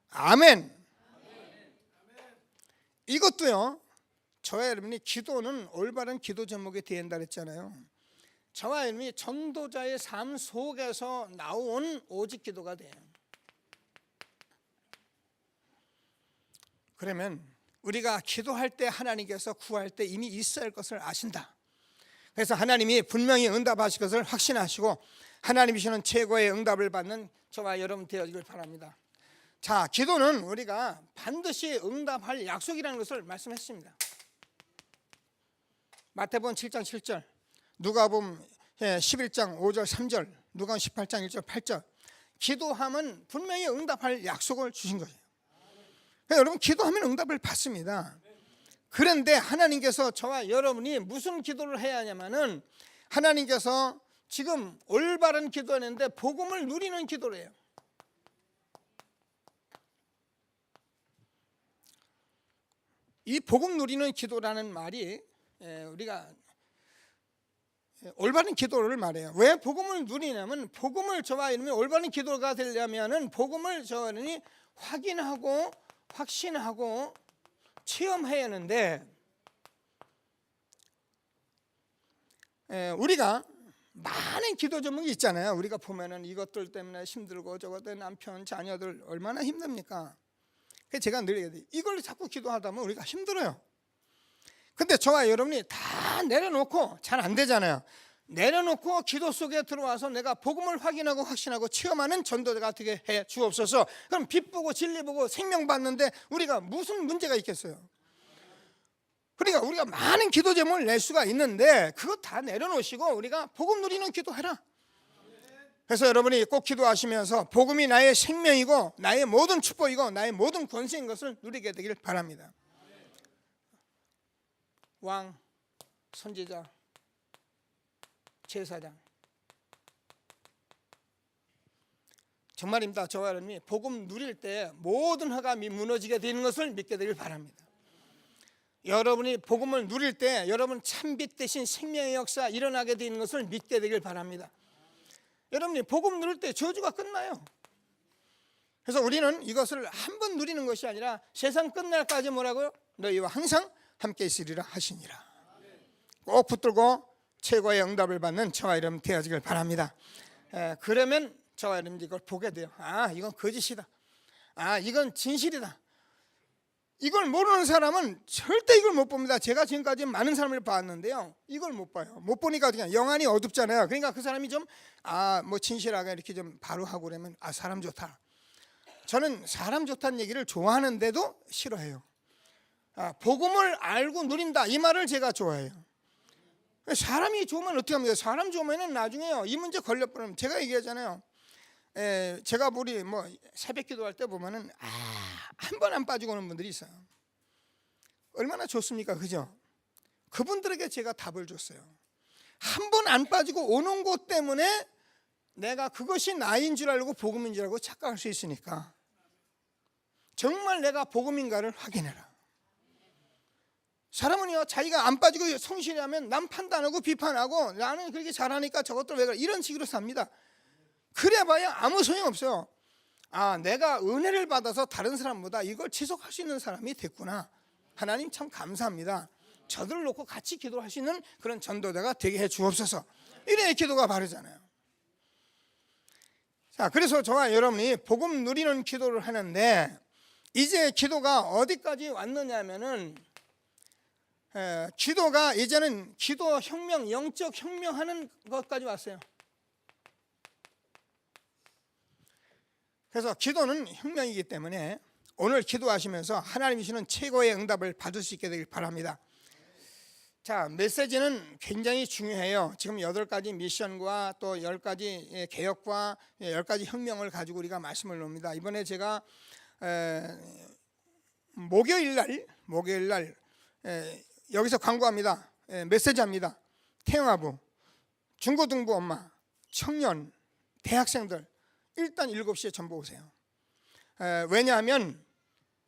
아멘. 이것도요, 저와 여러분이 기도는 올바른 기도 제목이 되어야 한다 그랬잖아요. 저와 여러분이 전도자의 삶 속에서 나온 오직 기도가 돼요. 그러면 우리가 기도할 때 하나님께서 구할 때 이미 있어야 할 것을 아신다. 그래서 하나님이 분명히 응답하실 것을 확신하시고 하나님이시는 최고의 응답을 받는 저와 여러분 되어지길 바랍니다. 자, 기도는 우리가 반드시 응답할 약속이라는 것을 말씀했습니다. 마태복음 7장 7절, 누가복음 11장 5절 3절, 누가복음 18장 1절 8절, 기도하면 분명히 응답할 약속을 주신 거예요. 여러분 기도하면 응답을 받습니다. 그런데 하나님께서 저와 여러분이 무슨 기도를 해야 하냐면은 하나님께서 지금 올바른 기도하는데 복음을 누리는 기도를 해요. 이 복음 누리는 기도라는 말이 우리가 올바른 기도를 말해요. 왜 복음을 누리냐면 복음을 저와 여러분이 올바른 기도가 되려면은 복음을 저와 여러분이 확인하고 확신하고 체험해야 하는데 우리가 많은 기도 제목이 있잖아요. 우리가 보면은 이것들 때문에 힘들고 저것 때문에 남편, 자녀들 얼마나 힘듭니까? 그래서 제가 늘 얘기해요. 이걸 자꾸 기도하다 보면 우리가 힘들어요. 근데 저와 여러분이 다 내려놓고 잘 안 되잖아요. 내려놓고 기도 속에 들어와서 내가 복음을 확인하고 확신하고 체험하는 전도자가 되게 해 주옵소서. 그럼 빛 보고 진리 보고 생명 받는데 우리가 무슨 문제가 있겠어요? 그러니까 우리가 많은 기도 제목을 낼 수가 있는데 그거 다 내려놓으시고 우리가 복음 누리는 기도해라. 그래서 여러분이 꼭 기도하시면서 복음이 나의 생명이고 나의 모든 축복이고 나의 모든 권세인 것을 누리게 되길 바랍니다. 왕, 선지자, 제사장, 정말입니다. 저와 여러분이 복음 누릴 때 모든 허감이 무너지게 되는 것을 믿게 되길 바랍니다. 여러분이 복음을 누릴 때 여러분 참빛 대신 생명의 역사 일어나게 되는 것을 믿게 되길 바랍니다. 여러분이 복음 누릴 때 저주가 끝나요. 그래서 우리는 이것을 한 번 누리는 것이 아니라 세상 끝날까지 뭐라고요? 너희와 항상 함께 있으리라 하시니라. 꼭 붙들고 최고의 응답을 받는 저와 여러분 되어지길 바랍니다. 그러면 저와 여러분 이걸 보게 돼요. 아, 이건 거짓이다. 아, 이건 진실이다. 이걸 모르는 사람은 절대 이걸 못 봅니다. 제가 지금까지 많은 사람을 봤는데요, 이걸 못 봐요. 못 보니까 그냥 영안이 어둡잖아요. 그러니까 그 사람이 좀 뭐 진실하게 이렇게 좀 바로 하고 그러면 사람 좋다. 저는 사람 좋다는 얘기를 좋아하는데도 싫어해요. 복음을 알고 누린다 이 말을 제가 좋아해요. 사람이 좋으면 어떻게 합니까? 사람 좋으면 나중에요 이 문제 걸려버리면 제가 얘기하잖아요. 제가 우리 뭐 새벽 기도할 때 보면은 한 번 안 빠지고 오는 분들이 있어요. 얼마나 좋습니까? 그죠? 그분들에게 제가 답을 줬어요. 한 번 안 빠지고 오는 것 때문에 내가 그것이 나인 줄 알고 복음인 줄 알고 착각할 수 있으니까 정말 내가 복음인가를 확인해라. 사람은요 자기가 안 빠지고 성실하면 남 판단하고 비판하고 나는 그렇게 잘하니까 저것들 왜 그래 이런 식으로 삽니다. 그래봐야 아무 소용없어요. 내가 은혜를 받아서 다른 사람보다 이걸 지속할 수 있는 사람이 됐구나. 하나님 참 감사합니다. 저들을 놓고 같이 기도할 수 있는 그런 전도자가 되게 해 주옵소서. 이래 기도가 바르잖아요. 자, 그래서 저와 여러분이 복음 누리는 기도를 하는데 이제 기도가 어디까지 왔느냐면은 기도가 이제는 기도 혁명, 영적 혁명하는 것까지 왔어요. 그래서 기도는 혁명이기 때문에 오늘 기도하시면서 하나님이 주시는 최고의 응답을 받을 수 있게 되길 바랍니다. 자, 메시지는 굉장히 중요해요. 지금 8가지 미션과 또 10가지 개혁과 10가지 혁명을 가지고 우리가 말씀을 놓습니다. 이번에 제가 목요일 날 여기서 광고합니다. 메시지합니다. 태영아부, 중고등부 엄마, 청년, 대학생들 일단 7시에 전부 오세요. 왜냐하면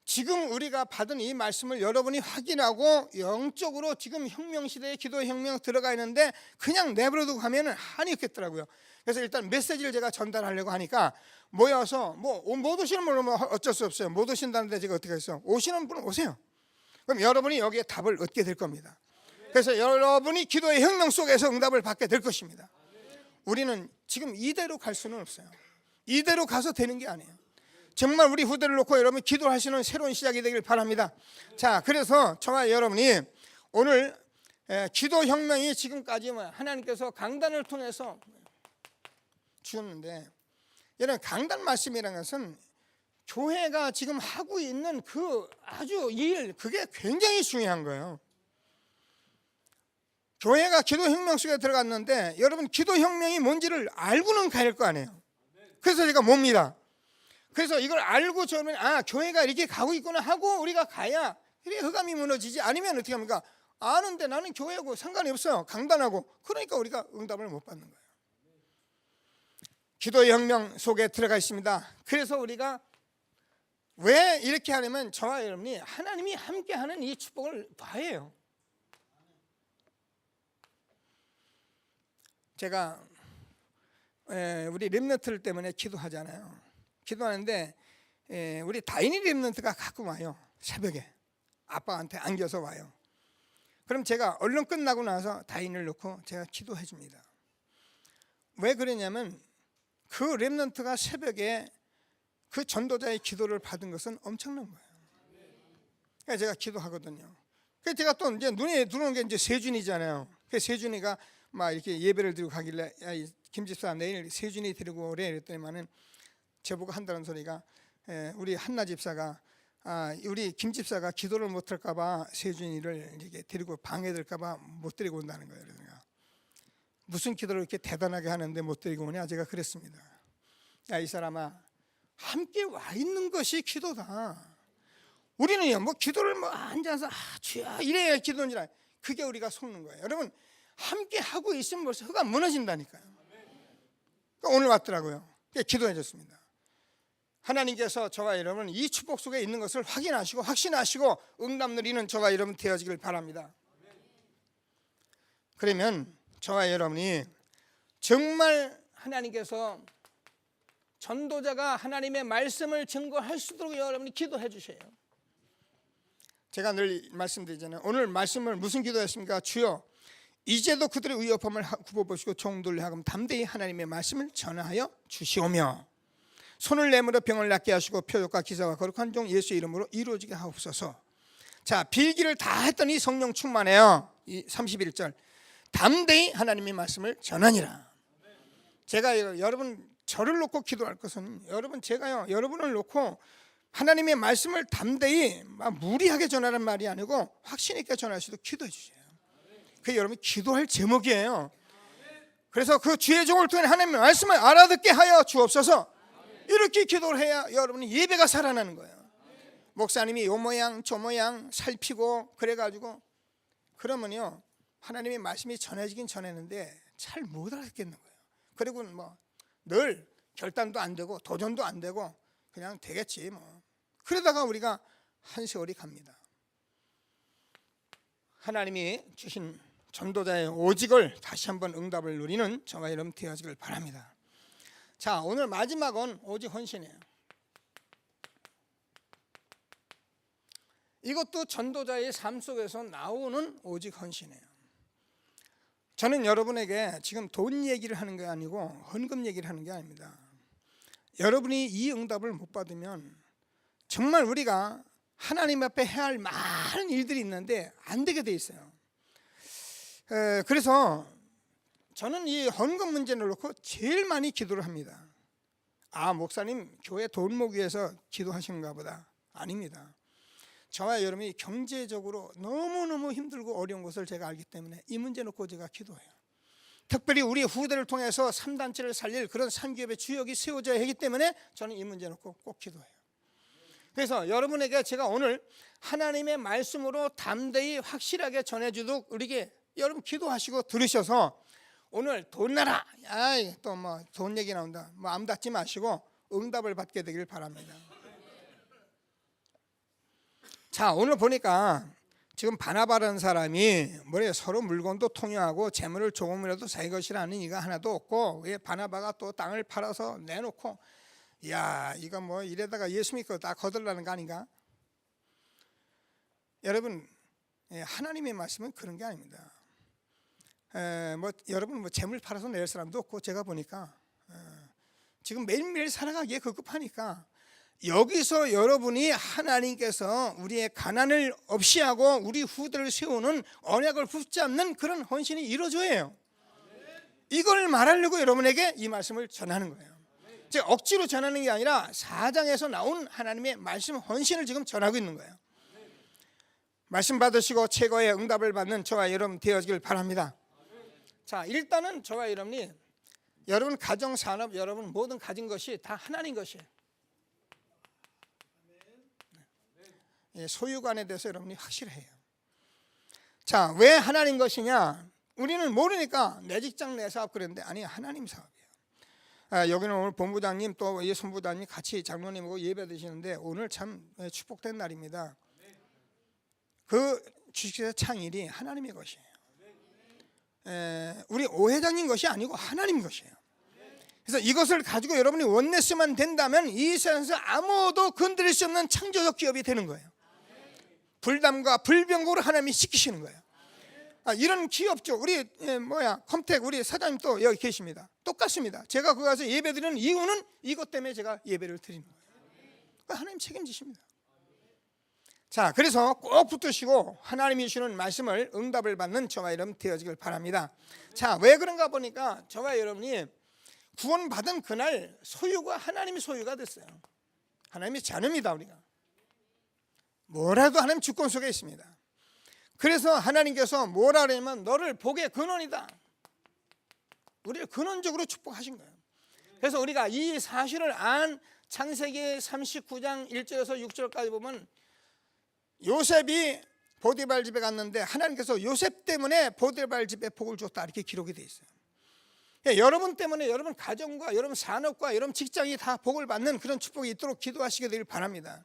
지금 우리가 받은 이 말씀을 여러분이 확인하고 영적으로 지금 혁명시대에 기도의 혁명 들어가 있는데 그냥 내버려두고 가면 한이 없겠더라고요. 그래서 일단 메시지를 제가 전달하려고 하니까 모여서 못 오시는 분은 어쩔 수 없어요. 못 오신다는데 제가 어떻게 했어요? 오시는 분은 오세요. 그럼 여러분이 여기에 답을 얻게 될 겁니다. 그래서 여러분이 기도의 혁명 속에서 응답을 받게 될 것입니다. 우리는 지금 이대로 갈 수는 없어요. 이대로 가서 되는 게 아니에요. 정말 우리 후대를 놓고 여러분 기도하시는 새로운 시작이 되길 바랍니다. 자, 그래서 저와 여러분이 오늘 기도 혁명이 지금까지 하나님께서 강단을 통해서 주었는데, 여러분 강단 말씀이라는 것은 교회가 지금 하고 있는 그 아주 일, 그게 굉장히 중요한 거예요. 교회가 기도 혁명 속에 들어갔는데 여러분 기도 혁명이 뭔지를 알고는 가야 할 거 아니에요. 그래서 제가 뭡니다. 그래서 이걸 알고 저는 교회가 이렇게 가고 있구나 하고 우리가 가야 이게 흑암이 무너지지. 아니면 어떻게 합니까? 아는데 나는 교회하고 상관이 없어요. 강단하고. 그러니까 우리가 응답을 못 받는 거예요. 기도의 혁명 속에 들어가 있습니다. 그래서 우리가 왜 이렇게 하냐면 저와 여러분이 하나님이 함께하는 이 축복을 봐야. 제가 우리 렘넌트들 때문에 기도하잖아요. 기도하는데 우리 다인이 렘넌트가 가끔 와요. 새벽에 아빠한테 안겨서 와요. 그럼 제가 얼른 끝나고 나서 다인을 놓고 제가 기도해 줍니다. 왜 그러냐면 그 렘넌트가 새벽에 그 전도자의 기도를 받은 것은 엄청난 거예요. 그래서 제가 기도하거든요. 그래서 제가 또 이제 눈에 들어오는 게 이제 세준이잖아요. 그 세준이가 막 이렇게 예배를 드리고 가길래, 야, 김 집사 내일 세준이 데리고 오래 이랬더니만은 저보고 한다는 소리가, 우리 한나 집사가 우리 김 집사가 기도를 못할까봐 세준이를 이렇게 데리고 방해될까봐 못 데리고 온다는 거예요. 그래서 내가 무슨 기도를 이렇게 대단하게 하는데 못 데리고 오냐? 제가 그랬습니다. 야, 이 사람아, 함께 와 있는 것이 기도다. 우리는요, 뭐 기도를 뭐 앉아서 주야 이래야 기도인지라, 그게 우리가 속는 거예요. 여러분, 함께 하고 있으면 벌써 혀가 무너진다니까요. 그러니까 오늘 왔더라고요. 기도해 줬습니다. 하나님께서 저와 여러분 이 축복 속에 있는 것을 확인하시고 확신하시고 응답 누리는 저와 여러분 되어지길 바랍니다. 그러면 저와 여러분이 정말 하나님께서 전도자가 하나님의 말씀을 증거할 수 있도록 여러분이 기도해 주세요. 제가 늘 말씀드리잖아요. 오늘 말씀을 무슨 기도했습니까? 주여, 이제도 그들의 위협함을 굽어보시고 종들을 하금 담대히 하나님의 말씀을 전하여 주시오며 손을 내밀어 병을 낫게 하시고 표적과 기사와 거룩한 종 예수의 이름으로 이루어지게 하옵소서. 자, 빌기를 다 했더니 성령 충만해요. 이 31절 담대히 하나님의 말씀을 전하니라. 제가 여러분 저를 놓고 기도할 것은 여러분 제가요 여러분을 놓고 하나님의 말씀을 담대히 무리하게 전하는 말이 아니고 확신 있게 전할 수 있도록 기도해 주세요. 그게 여러분 기도할 제목이에요. 그래서 그 주의 종을 통해 하나님의 말씀을 알아듣게 하여 주옵소서. 이렇게 기도를 해야 여러분이 예배가 살아나는 거예요. 목사님이 요 모양 저 모양 살피고 그래가지고 그러면요 하나님의 말씀이 전해지긴 전했는데 잘 못 알아듣겠는 거예요. 그리고 뭐 늘 결단도 안 되고 도전도 안 되고 그냥 되겠지 뭐. 그러다가 우리가 한 세월이 갑니다. 하나님이 주신 전도자의 오직을 다시 한번 응답을 누리는 저와 여러분 되어지길 바랍니다. 자, 오늘 마지막은 오직 헌신이에요. 이것도 전도자의 삶 속에서 나오는 오직 헌신이에요. 저는 여러분에게 지금 돈 얘기를 하는 게 아니고 헌금 얘기를 하는 게 아닙니다. 여러분이 이 응답을 못 받으면 정말 우리가 하나님 앞에 해야 할 많은 일들이 있는데 안 되게 돼 있어요. 그래서 저는 이 헌금 문제를 놓고 제일 많이 기도를 합니다. 목사님 교회 돈 모기 위해서 기도하시는가 보다. 아닙니다. 저와 여러분이 경제적으로 너무너무 힘들고 어려운 것을 제가 알기 때문에 이 문제 놓고 제가 기도해요. 특별히 우리 후대를 통해서 3단체를 살릴 그런 산기업의 주역이 세워져야 하기 때문에 저는 이 문제 놓고 꼭 기도해요. 그래서 여러분에게 제가 오늘 하나님의 말씀으로 담대히 확실하게 전해주도록 우리에게 여러분 기도하시고 들으셔서 오늘 돈 나라, 또 뭐 돈 얘기 나온다, 뭐 암 닫지 마시고 응답을 받게 되길 바랍니다. 자, 오늘 보니까 지금 바나바라는 사람이 뭐래 서로 물건도 통용하고 재물을 조금이라도 자기 것이라는 이가 하나도 없고 왜 바나바가 또 땅을 팔아서 내놓고 야 이거 뭐 이래다가 예수 믿고 다 거들라는 거 아닌가? 여러분 하나님의 말씀은 그런 게 아닙니다. 뭐 여러분 뭐 재물 팔아서 낼 사람도 없고 제가 보니까 지금 매일매일 살아가기에 급급하니까 여기서 여러분이 하나님께서 우리의 가난을 없이 하고 우리 후대를 세우는 언약을 붙잡는 그런 헌신이 이루어져야 해요. 이걸 말하려고 여러분에게 이 말씀을 전하는 거예요. 제가 억지로 전하는 게 아니라 사장에서 나온 하나님의 말씀 헌신을 지금 전하고 있는 거예요. 말씀 받으시고 최고의 응답을 받는 저와 여러분 되어지길 바랍니다. 자, 일단은 저와 여러분이 여러분 가정, 산업, 여러분 모든 가진 것이 다 하나님 것이에요. 소유관에 대해서 여러분이 확실해요. 자, 왜 하나님 것이냐? 우리는 모르니까 내 직장 내 사업 그랬는데 아니 하나님 사업이에요. 여기는 오늘 본부장님 또 이 손부장님 같이 장로님하고 예배 드시는데 오늘 참 축복된 날입니다. 그 주식회사 창일이 하나님의 것이에요. 우리 오 회장님 것이 아니고 하나님 것이에요. 그래서 이것을 가지고 여러분이 원내스만 된다면 이 세상에서 아무도 건드릴 수 없는 창조적 기업이 되는 거예요. 불담과 불병거로 하나님이 시키시는 거예요. 이런 기업주 우리 컴텍 우리 사장님도 여기 계십니다. 똑같습니다. 제가 거기 가서 예배드리는 이유는 이것 때문에 제가 예배를 드리는 거예요. 하나님 책임지십니다. 자, 그래서 꼭 붙드시고 하나님이 주시는 말씀을 응답을 받는 저와 여러분 되어지길 바랍니다. 자, 왜 그런가 보니까 저와 여러분이 구원받은 그날 소유가 하나님의 소유가 됐어요. 하나님의 자녀입니다. 우리가 뭐라도 하나님 주권 속에 있습니다. 그래서 하나님께서 뭐라 그러냐면 너를 복의 근원이다. 우리를 근원적으로 축복하신 거예요. 그래서 우리가 이 사실을 안 창세기 39장 1절에서 6절까지 보면 요셉이 보디발 집에 갔는데 하나님께서 요셉 때문에 보디발 집에 복을 줬다 이렇게 기록이 되어 있어요. 여러분 때문에 여러분 가정과 여러분 산업과 여러분 직장이 다 복을 받는 그런 축복이 있도록 기도하시게 되길 바랍니다.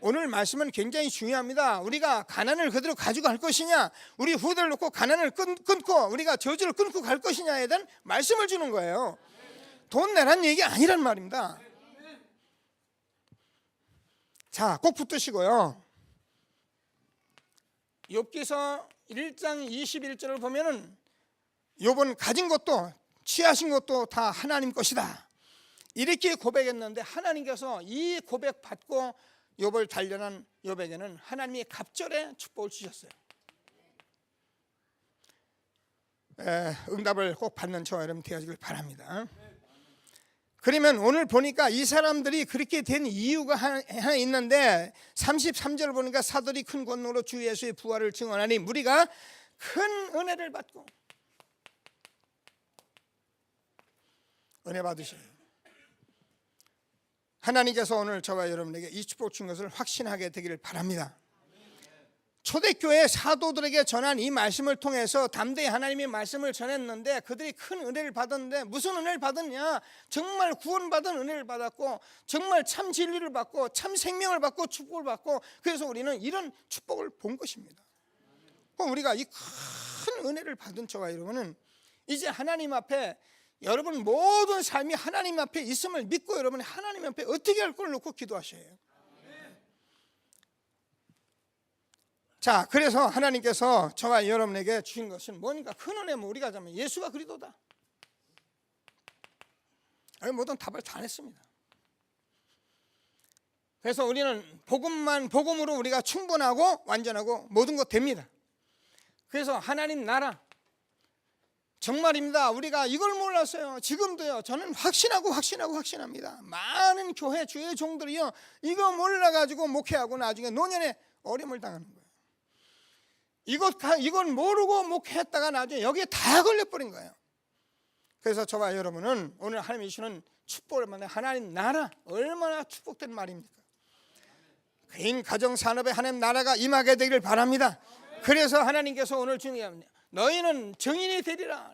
오늘 말씀은 굉장히 중요합니다. 우리가 가난을 그대로 가지고 갈 것이냐, 우리 후대를 놓고 가난을 끊고 우리가 저주를 끊고 갈 것이냐에 대한 말씀을 주는 거예요. 돈 내란 얘기 아니란 말입니다. 자, 꼭 붙드시고요. 욥기서 1장 21절을 보면은 욥은 가진 것도 취하신 것도 다 하나님 것이다 이렇게 고백했는데 하나님께서 이 고백 받고 욥을 단련한 욥에게는 하나님이 갑절의 축복을 주셨어요. 응답을 꼭 받는 저와 여러분 되어지길 바랍니다. 그러면 오늘 보니까 이 사람들이 그렇게 된 이유가 하나 있는데 33절을 보니까 사도들이 큰 권능으로 주 예수의 부활을 증언하니 무리가 큰 은혜를 받고 은혜 받으셔요. 하나님께서 오늘 저와 여러분에게 이 축복 준 것을 확신하게 되기를 바랍니다. 초대교회 사도들에게 전한 이 말씀을 통해서 담대히 하나님의 말씀을 전했는데 그들이 큰 은혜를 받았는데 무슨 은혜를 받았냐? 정말 구원받은 은혜를 받았고 정말 참 진리를 받고 참 생명을 받고 축복을 받고 그래서 우리는 이런 축복을 본 것입니다. 그럼 우리가 이 큰 은혜를 받은 저와 여러분은 이제 하나님 앞에 여러분 모든 삶이 하나님 앞에 있음을 믿고 여러분이 하나님 앞에 어떻게 할 걸 놓고 기도하셔야 해요. 자, 그래서 하나님께서 저와 여러분에게 주신 것은 뭔가 큰 은혜, 우리가 하자면 예수가 그리스도다. 모든 답을 다 냈습니다. 그래서 우리는 복음으로 우리가 충분하고 완전하고 모든 것 됩니다. 그래서 하나님 나라 정말입니다. 우리가 이걸 몰랐어요. 지금도요. 저는 확신합니다. 많은 교회 주의 종들이요 이거 몰라가지고 목회하고 나중에 노년에 어려움을 당하는 거예요. 이건 모르고 목회했다가 나중에 여기에 다 걸려버린 거예요. 그래서 저와 여러분은 오늘 하나님이 주시는 축복을 만나 하나님 나라 얼마나 축복된 말입니까? 개인 가정 산업에 하나님 나라가 임하게 되기를 바랍니다. 그래서 하나님께서 오늘 중요합니다. 너희는 증인이 되리라.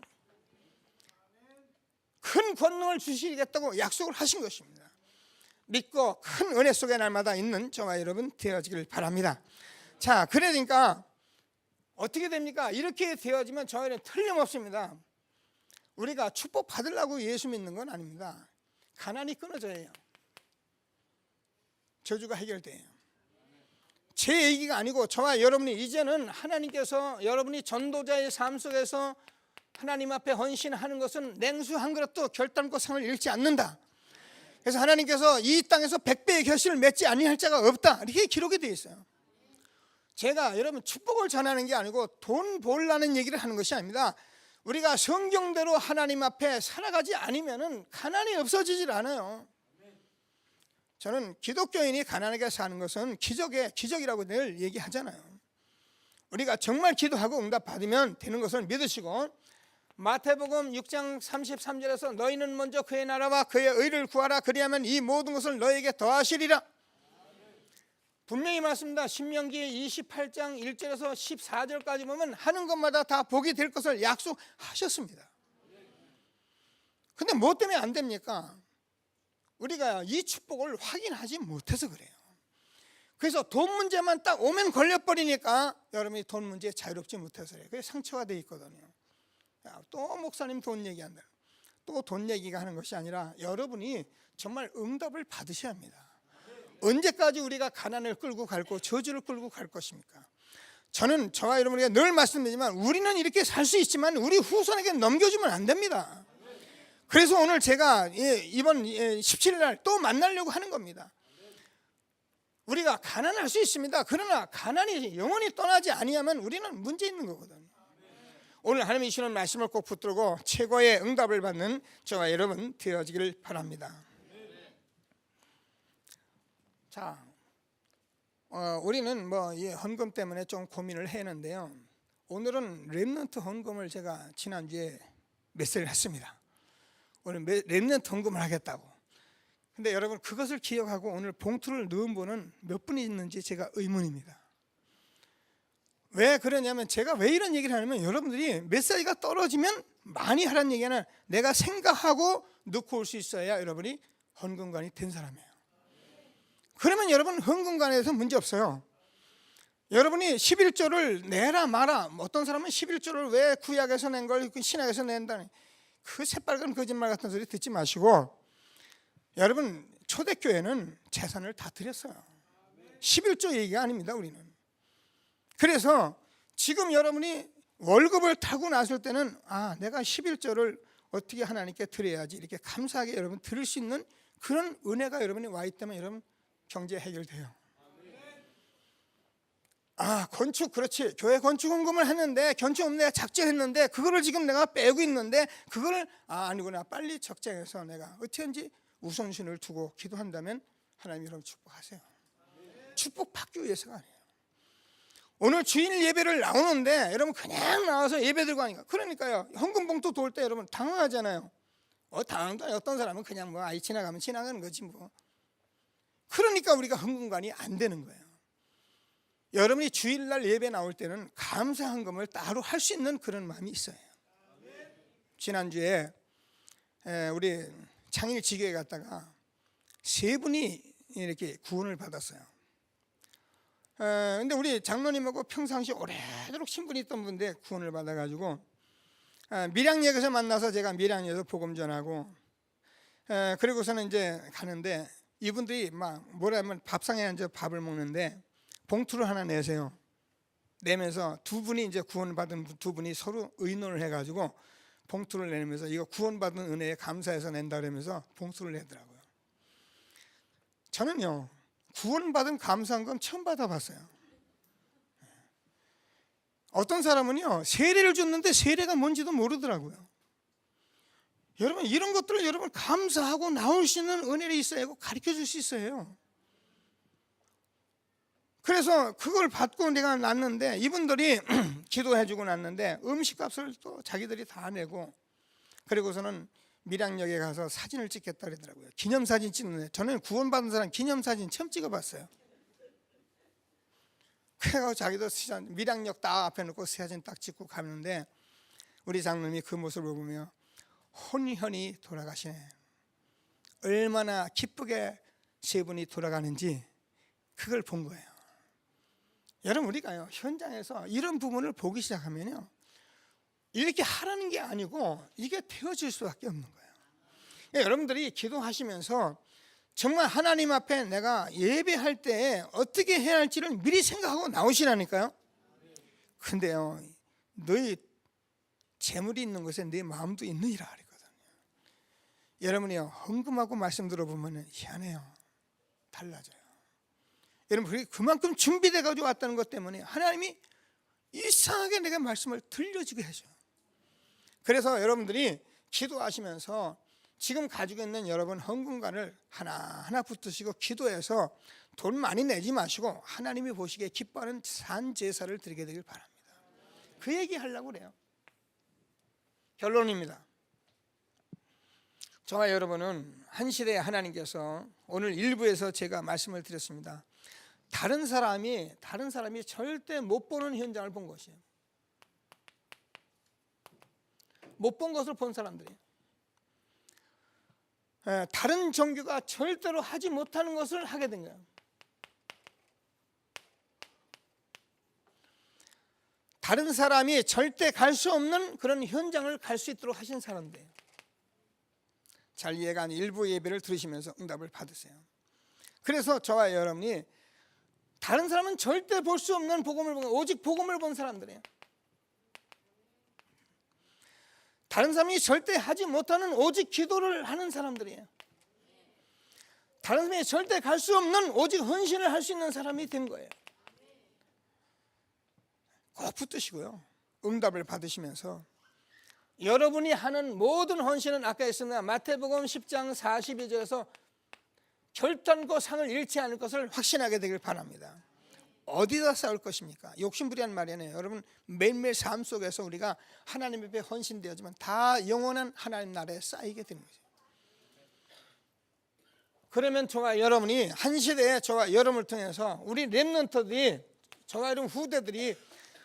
큰 권능을 주시겠다고 약속을 하신 것입니다. 믿고 큰 은혜 속에 날마다 있는 저와 여러분 되어지기를 바랍니다. 자, 그러니까 어떻게 됩니까? 이렇게 되어지면 저희는 틀림없습니다. 우리가 축복 받으려고 예수 믿는 건 아닙니다. 가난이 끊어져야 해요. 저주가 해결돼요. 제 얘기가 아니고 저와 여러분이 이제는 하나님께서 여러분이 전도자의 삶 속에서 하나님 앞에 헌신하는 것은 냉수 한 그릇도 결단코 상을 잃지 않는다. 그래서 하나님께서 이 땅에서 100배의 결실을 맺지 아니할 자가 없다 이렇게 기록이 되어 있어요. 제가 여러분 축복을 전하는 게 아니고 돈 벌라는 얘기를 하는 것이 아닙니다. 우리가 성경대로 하나님 앞에 살아가지 않으면 가난이 없어지질 않아요. 저는 기독교인이 가난하게 사는 것은 기적이라고 늘 얘기하잖아요. 우리가 정말 기도하고 응답 받으면 되는 것을 믿으시고 마태복음 6장 33절에서 너희는 먼저 그의 나라와 그의 의를 구하라 그리하면 이 모든 것을 너희에게 더하시리라. 분명히 말씀입니다. 신명기 28장 1절에서 14절까지 보면 하는 것마다 다 복이 될 것을 약속하셨습니다. 근데 뭐 때문에 안 됩니까? 우리가 이 축복을 확인하지 못해서 그래요. 그래서 돈 문제만 딱 오면 걸려버리니까 여러분이 돈 문제에 자유롭지 못해서 그래요. 그게 상처가 돼 있거든요. 또 목사님 돈 얘기한다. 또 돈 얘기가 하는 것이 아니라 여러분이 정말 응답을 받으셔야 합니다. 언제까지 우리가 가난을 끌고 갈고 저주를 끌고 갈 것입니까? 저는 저와 여러분에게 늘 말씀드리지만 우리는 이렇게 살 수 있지만 우리 후손에게 넘겨주면 안 됩니다. 그래서 오늘 제가 이번 17일 날 또 만나려고 하는 겁니다. 우리가 가난할 수 있습니다. 그러나 가난이 영원히 떠나지 아니하면 우리는 문제 있는 거거든요. 오늘 하나님이 주시는 말씀을 꼭 붙들고 최고의 응답을 받는 저와 여러분 되어지길 바랍니다. 자, 우리는 이 헌금 때문에 좀 고민을 했는데요. 오늘은 렘넌트 헌금을 제가 지난주에 메시지를 했습니다. 오늘 렘넌트 헌금을 하겠다고. 근데 여러분 그것을 기억하고 오늘 봉투를 넣은 분은 몇 분이 있는지 제가 의문입니다. 왜 그러냐면 제가 왜 이런 얘기를 하냐면 여러분들이 메시지가 떨어지면 많이 하라는 얘기는 내가 생각하고 넣고 올 수 있어야 여러분이 헌금관이 된 사람이에요. 그러면 여러분 헌금관에서 문제 없어요. 여러분이 11조를 내라 마라, 어떤 사람은 11조를 왜 구약에서 낸 걸 신약에서 낸다니 그 새빨간 거짓말 같은 소리 듣지 마시고, 여러분 초대교회는 재산을 다 드렸어요. 11조 얘기가 아닙니다. 우리는. 그래서 지금 여러분이 월급을 타고 났을 때는 내가 11조를 어떻게 하나님께 드려야지 이렇게 감사하게 여러분 들을 수 있는 그런 은혜가 여러분이 와 있다면 여러분 경제 해결돼요. 건축, 그렇지. 교회 건축 헌금을 했는데 건축 내가 작정했는데 그거를 지금 내가 빼고 있는데 그거를 아니구나, 빨리 적정해서 내가 어떻게든지 우선순위를 두고 기도한다면 하나님 여러분 축복하세요. 축복받기 위해서가 아니에요. 오늘 주일 예배를 나오는데 여러분 그냥 나와서 예배 들고 하니까, 그러니까요 헌금 봉투 돌 때 여러분 당황하잖아요. 당황도 아니에요. 어떤 사람은 그냥 지나가면 지나가는 거지 뭐. 그러니까 우리가 헌금관이 안 되는 거예요. 여러분이 주일날 예배 나올 때는 감사 헌금을 따로 할 수 있는 그런 마음이 있어요. 지난주에 우리 창일 지교에 갔다가 세 분이 이렇게 구원을 받았어요. 근데 우리 장로님하고 평상시 오래도록 친분이 있던 분인데 구원을 받아가지고 밀양역에서 만나서 제가 밀양역에서 복음 전하고, 그리고서는 이제 가는데 이분들이 뭐라면 밥상에 앉아 밥을 먹는데 봉투를 하나 내세요. 내면서 두 분이 이제 구원받은 두 분이 서로 의논을 해가지고 봉투를 내면서 이거 구원받은 은혜에 감사해서 낸다 그러면서 봉투를 내더라고요. 저는요 구원받은 감사한금 처음 받아봤어요. 어떤 사람은요 세례를 줬는데 세례가 뭔지도 모르더라고요. 여러분 이런 것들을 여러분 감사하고 나올 수 있는 은혜가 있어야 하고 가르쳐 줄 수 있어요. 그래서 그걸 받고 내가 났는데 이분들이 기도해 주고 났는데 음식값을 또 자기들이 다 내고, 그리고서는 밀양역에 가서 사진을 찍겠다 그러더라고요. 기념사진 찍는데 저는 구원받은 사람 기념사진 처음 찍어봤어요. 그래서 자기도 밀양역 딱 앞에 놓고 사진 딱 찍고 가는데 우리 장로님이 그 모습을 보며 혼현이 돌아가시네. 얼마나 기쁘게 세 분이 돌아가는지 그걸 본 거예요. 여러분 우리가요 현장에서 이런 부분을 보기 시작하면요 이렇게 하라는 게 아니고 이게 되어질 수밖에 없는 거예요. 그러니까 여러분들이 기도하시면서 정말 하나님 앞에 내가 예배할 때 어떻게 해야 할지를 미리 생각하고 나오시라니까요. 근데요 너희 재물이 있는 곳에 네 마음도 있느니라 그랬거든요. 여러분이요 헌금하고 말씀 들어보면 희한해요. 달라져요. 여러분 그만큼 준비돼 가지고 왔다는 것 때문에 하나님이 이상하게 내가 말씀을 들려주게 해줘요. 그래서 여러분들이 기도하시면서 지금 가지고 있는 여러분 헌금관을 하나하나 붙드시고 기도해서 돈 많이 내지 마시고 하나님이 보시기에 기뻐하는 산 제사를 드리게 되길 바랍니다. 그 얘기 하려고 그래요. 결론입니다. 저와 여러분은 한 시대에 하나님께서 오늘 일부에서 제가 말씀을 드렸습니다. 다른 사람이 절대 못 보는 현장을 본 것이에요. 못 본 것을 본 사람들이, 다른 종교가 절대로 하지 못하는 것을 하게 된 거예요. 다른 사람이 절대 갈 수 없는 그런 현장을 갈 수 있도록 하신 사람들이에요. 잘 이해가 안 일부 예배를 들으시면서 응답을 받으세요. 그래서 저와 여러분이 다른 사람은 절대 볼 수 없는 복음을 본, 오직 복음을 본 사람들이에요. 다른 사람이 절대 하지 못하는 오직 기도를 하는 사람들이에요. 다른 사람이 절대 갈 수 없는 오직 헌신을 할 수 있는 사람이 된 거예요. 꼭 붙드시고요. 응답을 받으시면서 여러분이 하는 모든 헌신은 아까 했습니다. 마태복음 10장 42절에서 결단코 상을 잃지 않을 것을 확신하게 되길 바랍니다. 어디다 쌓을 것입니까? 욕심부리한 말이 아니에요. 여러분, 매일매일 삶 속에서 우리가 하나님 앞에 헌신되었지만 다 영원한 하나님 나라에 쌓이게 되는 거죠. 그러면 저와 여러분이 한 시대에 저와 여러분을 통해서 우리 렘넌트들이, 저와 여러분 후대들이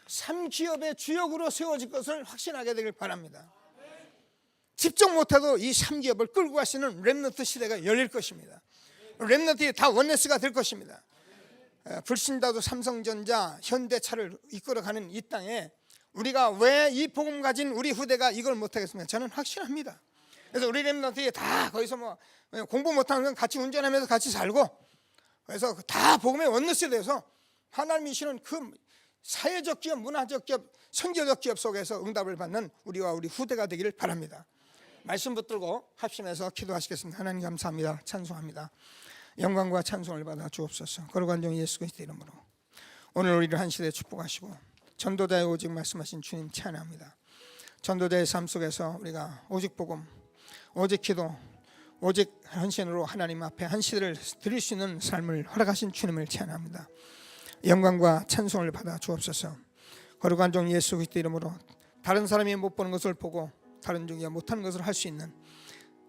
3기업의 주역으로 세워질 것을 확신하게 되길 바랍니다. 집중 못해도 이 3기업을 끌고 갈 수 있는 렘넌트 시대가 열릴 것입니다. 렘넌트들이 다 원네스가 될 것입니다. 불신자도 삼성전자, 현대차를 이끌어가는 이 땅에 우리가 왜 이 복음 가진 우리 후대가 이걸 못하겠습니까? 저는 확신합니다. 그래서 우리 렘넌트들이 다 거기서 뭐 공부 못하는 건 같이 운전하면서 같이 살고, 그래서 다 복음의 원네스 돼서 하나님이 주시는 그 사회적 기업, 문화적 기업, 선교적 기업 속에서 응답을 받는 우리와 우리 후대가 되기를 바랍니다. 말씀 붙들고 합심해서 기도하시겠습니다. 하나님 감사합니다. 찬송합니다. 영광과 찬송을 받아 주옵소서. 거룩한 종 예수 그리스도 이름으로 오늘 우리를 한 시대 축복하시고 전도자의 오직 말씀하신 주님 찬양합니다. 전도자의 삶 속에서 우리가 오직 복음, 오직 기도, 오직 헌신으로 하나님 앞에 한 시대를 드릴 수 있는 삶을 허락하신 주님을 찬양합니다. 영광과 찬송을 받아 주옵소서. 거룩한 종 예수 그리스도 이름으로 다른 사람이 못 보는 것을 보고 다른 종이 못하는 것을 할 수 있는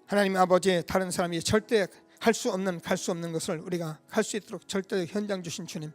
하나님 아버지, 다른 사람이 절대 할 수 없는, 갈 수 없는 것을 우리가 갈 수 있도록 절대 현장 주신 주님,